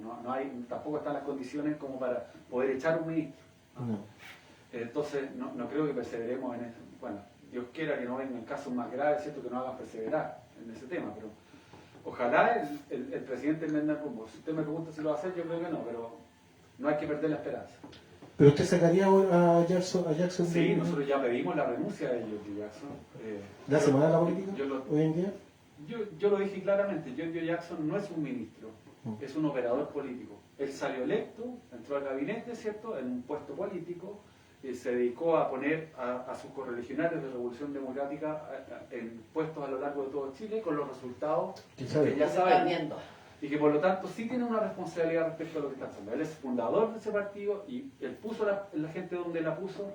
tampoco están las condiciones como para poder echar un ministro. No. Entonces no creo que perseveremos en eso. Bueno, Dios quiera que no vengan casos más graves, ¿cierto? Que no hagan perseverar en ese tema, pero ojalá el presidente enmienda el rumbo. Si usted me pregunta si lo va a hacer, yo creo que no, pero no hay que perder la esperanza. ¿Pero usted sacaría a Jackson? Sí, nosotros ya pedimos la renuncia de Giorgio Jackson. ¿Le hace mal a la política yo hoy en día? yo lo dije claramente, Giorgio Jackson no es un ministro, es un operador político. Él salió electo, entró al gabinete, ¿cierto?, en un puesto político, se dedicó a poner a sus correligionarios de Revolución Democrática en puestos a lo largo de todo Chile, con los resultados que ya saben. Y que por lo tanto sí tiene una responsabilidad respecto a lo que está haciendo. Él es fundador de ese partido y él puso la gente donde la puso.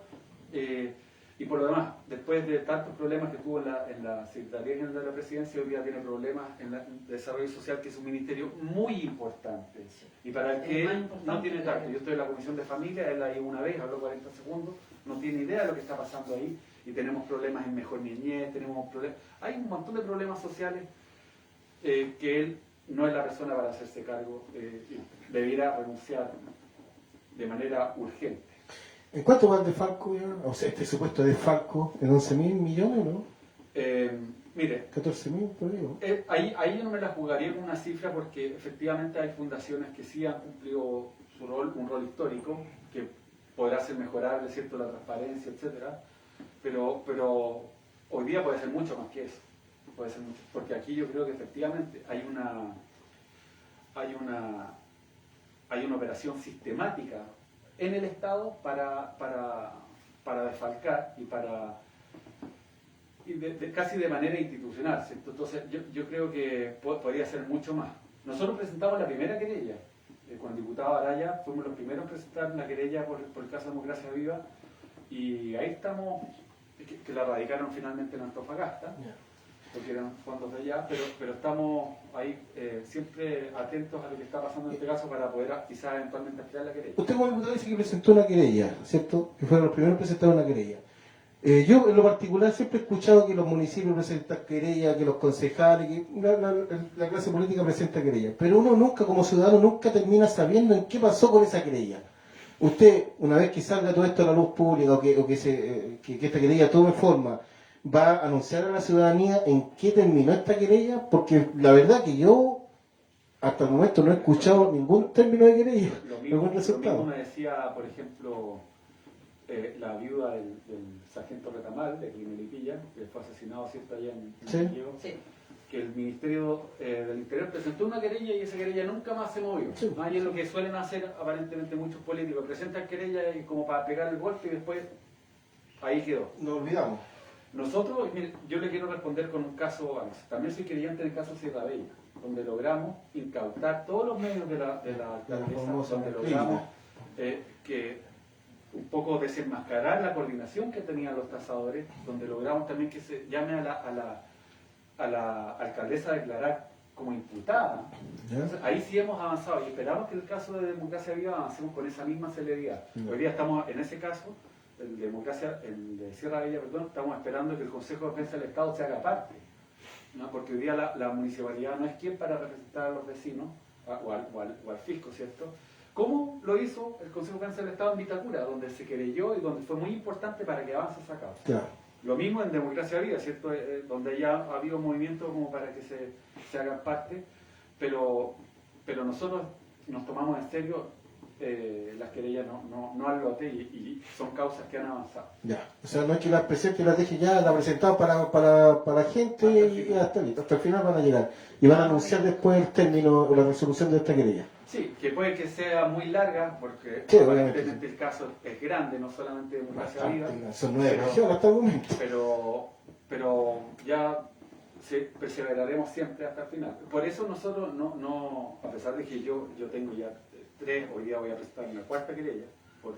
Y por lo demás, después de tantos problemas que tuvo en la Secretaría General de la Presidencia, hoy día tiene problemas en el desarrollo social, que es un ministerio muy importante. Y para el que él no tiene tacto. Yo estoy en la Comisión de Familia, él ahí una vez, habló 40 segundos, no tiene idea de lo que está pasando ahí. Y tenemos problemas en Mejor Niñez, hay un montón de problemas sociales que él no es la persona para hacerse cargo, debiera renunciar de manera urgente. ¿En cuánto va el desfalco ya? O sea, este supuesto desfalco en 11.000 millones, ¿no? Mire, 14.000, por ahí, ¿no? ahí yo no me la jugaría con una cifra porque efectivamente hay fundaciones que sí han cumplido su rol, un rol histórico, que podrá ser mejorable, ¿cierto?, la transparencia, etcétera, pero hoy día puede ser mucho más que eso. Puede ser mucho, porque aquí yo creo que efectivamente hay una operación sistemática en el Estado para desfalcar casi de manera institucional, ¿cierto? Entonces yo creo que podría ser mucho más. Nosotros presentamos la primera querella, con el diputado Araya, fuimos los primeros en presentar una querella por el caso Democracia Viva, y ahí estamos, que la radicaron finalmente en Antofagasta, porque eran fondos de allá, pero estamos ahí siempre atentos a lo que está pasando en este caso para poder quizás eventualmente ampliar la querella. Usted como diputado dice que presentó una querella, ¿cierto? Que fueron los primeros en presentar una querella. Yo en lo particular siempre he escuchado que los municipios presentan querellas, que los concejales, que la clase política presenta querellas, pero uno nunca, como ciudadano, nunca termina sabiendo en qué pasó con esa querella. Usted, una vez que salga todo esto a la luz pública o que esta querella tome forma, va a anunciar a la ciudadanía en qué terminó esta querella, porque la verdad que yo hasta el momento no he escuchado ningún término de querella, ningún Lo resultado. mismo me decía, por ejemplo, la viuda del sargento Retamal, de Melipilla, que fue asesinado, ¿cierto?, allá en Sí. Santiago, Sí. que el Ministerio del Interior presentó una querella y esa querella nunca más se movió. Sí. ¿No? Y es lo que suelen hacer aparentemente muchos políticos, presentan querella y como para pegar el golpe y después ahí quedó. Nos olvidamos. Nosotros, mire, yo le quiero responder con un caso, también soy creyente del caso Sierra Bella, donde logramos incautar todos los medios de la alcaldesa, famosa donde clínica. logramos que un poco desenmascarar la coordinación que tenían los tasadores, donde logramos también que se llame a la alcaldesa a declarar como imputada. Entonces, ahí sí hemos avanzado y esperamos que el caso de Democracia Viva avancemos con esa misma celeridad. Hoy día estamos en ese caso, el de Sierra Bella, perdón, estamos esperando que el Consejo de Defensa del Estado se haga parte, ¿no? Porque hoy día la municipalidad no es quien para representar a los vecinos o al fisco, ¿cierto? ¿Cómo lo hizo el Consejo de Defensa del Estado en Vitacura, donde se querelló y donde fue muy importante para que avance esa causa? Claro. Lo mismo en Democracia Viva, ¿cierto? Donde ya ha habido movimiento como para que se hagan parte, pero nosotros nos tomamos en serio las querellas no al lote y son causas que han avanzado. Ya, o sea, no es que las presente y las deje ya, la presentado para la gente y hasta el final van a llegar. Y van a anunciar después el término o la resolución de esta querella. Sí, que puede que sea muy larga, porque Sí, aparentemente obviamente. el caso es grande, no solamente Democracia Viva, Son 9 regiones hasta el momento. pero ya perseveraremos siempre hasta el final. Por eso nosotros no a pesar de que yo tengo ya 3, hoy día voy a presentar una 4ª querella por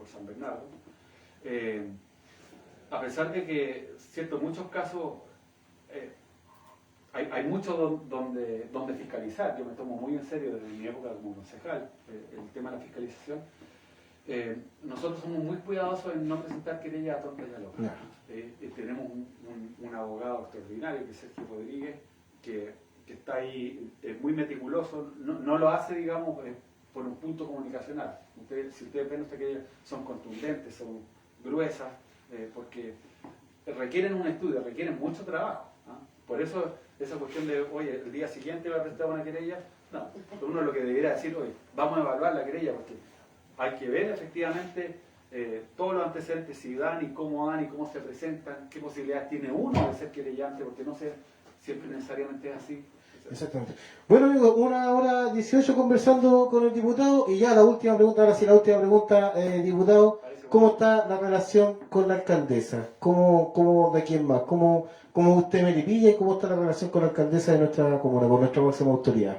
San Bernardo, a pesar de que, cierto, en muchos casos hay mucho donde fiscalizar. Yo me tomo muy en serio desde mi época como concejal el tema de la fiscalización. Nosotros somos muy cuidadosos en no presentar querellas a tonta y a loca. No. Tenemos un abogado extraordinario, que es Sergio Rodríguez, que está ahí muy meticuloso, no lo hace, digamos, por un punto comunicacional. Si ustedes ven nuestras querellas, son contundentes, son gruesas, porque requieren un estudio, requieren mucho trabajo. ¿Ah? Por eso esa cuestión de, oye, el día siguiente va a presentar una querella, no, uno lo que debería decir, oye, vamos a evaluar la querella, porque hay que ver efectivamente todos los antecedentes, si dan y cómo se presentan, qué posibilidades tiene uno de ser querellante, porque no sé, siempre necesariamente es así. Exactamente. Bueno, amigos, 1:18 conversando con el diputado y ya la última pregunta, ahora sí la última pregunta, diputado, ¿cómo está la relación con la alcaldesa? ¿Cómo de quién más? ¿Cómo usted Melipilla y cómo está la relación con la alcaldesa de nuestra comuna, con nuestra máxima autoridad?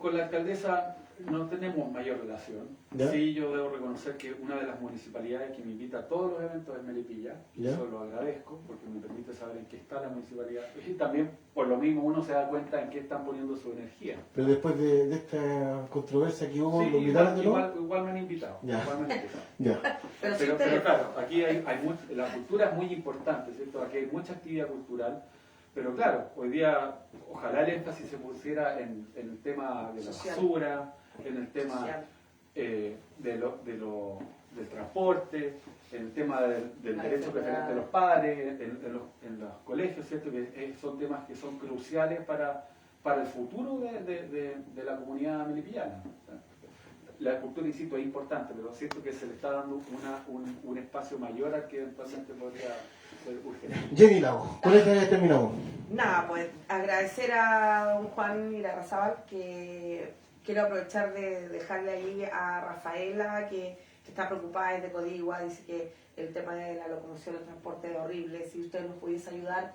Con la alcaldesa no tenemos mayor relación. ¿Ya? Sí, yo debo reconocer que una de las municipalidades que me invita a todos los eventos es Melipilla, y ¿Ya? eso lo agradezco porque me permite saber en qué está la municipalidad. Y también, por lo mismo, uno se da cuenta en qué están poniendo su energía. Pero después de esta controversia que hubo, Sí, ¿lo invitaron de nuevo? igual me han invitado. Ya. Igual me han invitado. Ya. Pero claro, aquí la cultura es muy importante, ¿cierto? Aquí hay mucha actividad cultural, pero claro, hoy día ojalá el énfasis se pusiera en el tema de la Social. basura, en el tema Social. del transporte, en el tema del La derecho enfermedad. preferente de los padres, en los colegios, ¿cierto? Que son temas que son cruciales para el futuro de la comunidad melipillana. La cultura, insisto, es importante, pero siento que se le está dando un espacio mayor al que eventualmente podría ser urgente. Jenny Lago, con esta ya terminamos. Nada, pues agradecer a don Juan Irarrázaval que quiero aprovechar de dejarle ahí a Rafaela, que está preocupada desde Codigua, dice que el tema de la locomoción del transporte es horrible. Si usted nos pudiese ayudar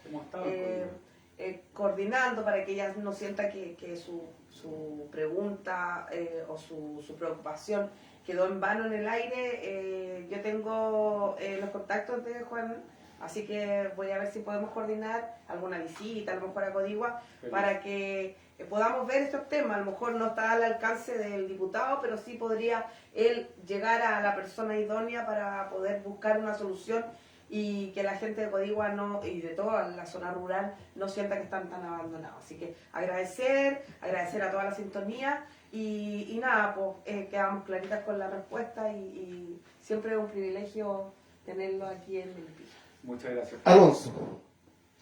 coordinando para que ella no sienta que su pregunta o su preocupación quedó en vano en el aire. Yo tengo los contactos de Juan, así que voy a ver si podemos coordinar alguna visita, a lo mejor a Codigua, para que podamos ver estos temas. A lo mejor no está al alcance del diputado, pero sí podría él llegar a la persona idónea para poder buscar una solución y que la gente de Codigua y de toda la zona rural no sienta que están tan abandonados. Así que agradecer a toda la sintonía y nada, pues quedamos claritas con la respuesta y siempre es un privilegio tenerlo aquí en Melipilla. Muchas gracias. Alonso,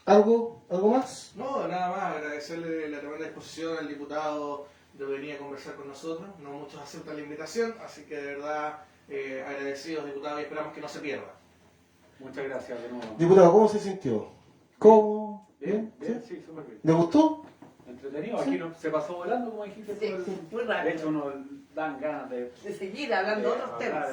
¿algo más? No, nada más, agradecerle la tremenda disposición al diputado de venir a conversar con nosotros. No muchos aceptan la invitación, así que de verdad agradecidos, diputado, y esperamos que no se pierda. Muchas gracias de nuevo. Diputado, ¿cómo se sintió? ¿Cómo? Bien, ¿Sí? sí, súper bien. ¿Le gustó? Entretenido, aquí se pasó volando, como dijiste. Sí, muy rápido. De hecho, uno dan ganas de seguir hablando de otros temas.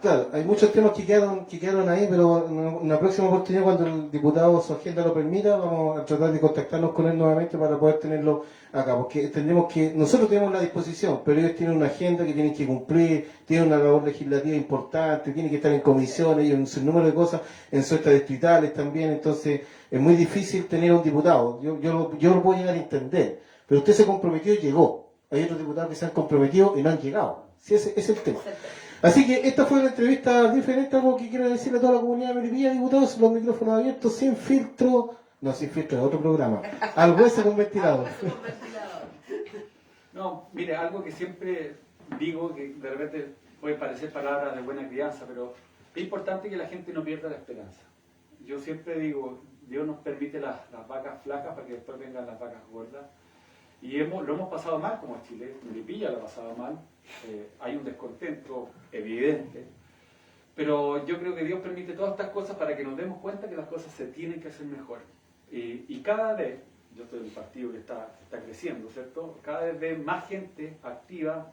Claro, hay muchos temas que quedaron ahí, pero en una próxima oportunidad, cuando el diputado su agenda lo permita, vamos a tratar de contactarnos con él nuevamente para poder tenerlo acá, porque entendemos que nosotros tenemos la disposición, pero ellos tienen una agenda que tienen que cumplir, tienen una labor legislativa importante, tienen que estar en comisiones y un sinnúmero de cosas, en sueltas distritales también, entonces es muy difícil tener un diputado. Yo lo puedo llegar a entender, pero usted se comprometió y llegó. Hay otros diputados que se han comprometido y no han llegado. Sí, ese es el tema. Así que esta fue una entrevista diferente, algo que quiero decirle a toda la comunidad de Melipilla, diputados, los micrófonos abiertos, sin filtro, es otro programa, al hueso con ventilador. No, mire, algo que siempre digo, que de repente puede parecer palabras de buena crianza, pero es importante que la gente no pierda la esperanza. Yo siempre digo, Dios nos permite las vacas flacas para que después vengan las vacas gordas. Y lo hemos pasado mal como Chile, Melipilla lo ha pasado mal, hay un descontento evidente, pero yo creo que Dios permite todas estas cosas para que nos demos cuenta que las cosas se tienen que hacer mejor. Y cada vez, yo estoy en un partido que está creciendo, ¿cierto? Cada vez ve más gente activa,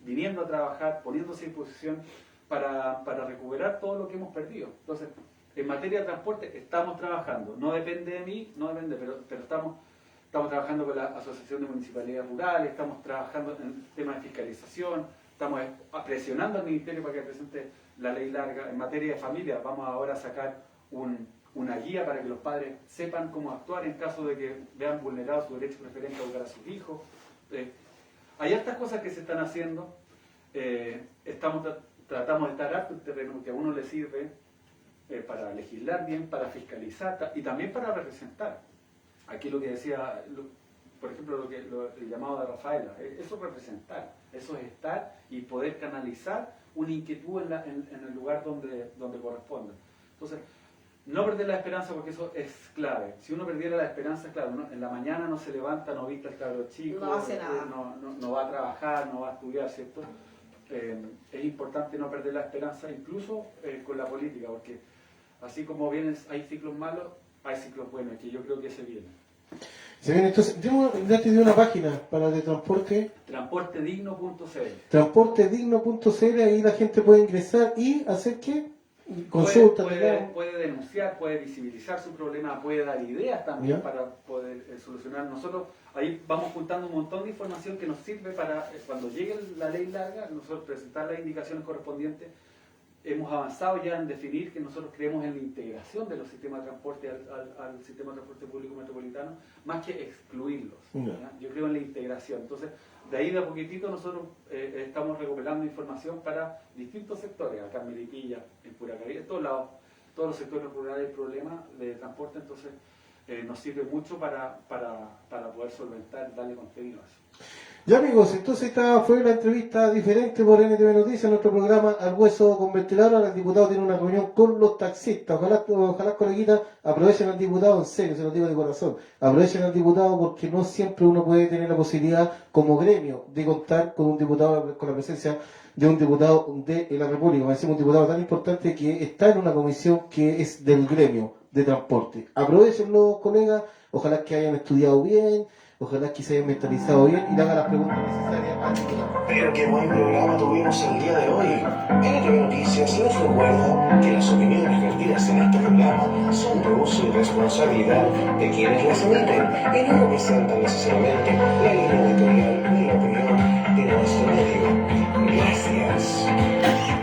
viniendo a trabajar, poniéndose en posición para recuperar todo lo que hemos perdido. Entonces, en materia de transporte estamos trabajando, no depende de mí, pero estamos trabajando con la Asociación de Municipalidades Rurales, estamos trabajando en temas de fiscalización, estamos presionando al Ministerio para que presente la ley larga. En materia de familia, vamos ahora a sacar una guía para que los padres sepan cómo actuar en caso de que vean vulnerado su derecho preferente a educar a sus hijos. Hay estas cosas que se están haciendo, tratamos de estar harto en terreno que a uno le sirve para legislar bien, para fiscalizar y también para representar. Aquí lo que decía, por ejemplo, el llamado de Rafaela, eso es representar, eso es estar y poder canalizar una inquietud en el lugar donde corresponde. Entonces, no perder la esperanza, porque eso es clave. Si uno perdiera la esperanza, claro, en la mañana no se levanta, no viste al cabro chico, no hace nada, no va a trabajar, no va a estudiar, ¿cierto? Es importante no perder la esperanza, incluso con la política, porque así como hay ciclos malos, hay ciclos buenos, que yo creo que se vienen. Se viene, entonces, date de una página para de transporte. Transportedigno.cl. Transportedigno.cl, ahí la gente puede ingresar y hacer ¿qué? Consulta. Puede denunciar, puede visibilizar su problema, puede dar ideas también para poder solucionar. Nosotros ahí vamos juntando un montón de información que nos sirve para, cuando llegue la ley larga, nosotros presentar las indicaciones correspondientes. Hemos avanzado ya en definir que nosotros creemos en la integración de los sistemas de transporte al sistema de transporte público metropolitano, más que excluirlos. Yo creo en la integración. Entonces, de ahí de a poquitito nosotros estamos recuperando información para distintos sectores, acá en Melipilla, en Puracarí, en todos lados, todos los sectores rurales hay problemas de transporte, entonces nos sirve mucho para poder solventar, darle contenido a eso. Ya amigos, entonces esta fue la entrevista diferente por NTV Noticias, nuestro programa Al Hueso con Ventilador. Ahora el diputado tiene una reunión con los taxistas. Ojalá coleguitas, aprovechen al diputado, en serio, se lo digo de corazón. Aprovechen al diputado porque no siempre uno puede tener la posibilidad como gremio de contar con un diputado, con la presencia de un diputado de la República. Me decimos un diputado tan importante que está en una comisión que es del gremio de transporte. Aprovechenlo, colegas, ojalá que hayan estudiado bien. Ojalá que se haya mentalizado bien y le haga las preguntas necesarias al diputado. Pero qué buen programa tuvimos el día de hoy. NTV Noticias les recuerda que las opiniones vertidas en este programa son de uso y responsabilidad de quienes las emiten y no representan necesariamente la línea editorial ni la opinión de nuestro medio. Gracias.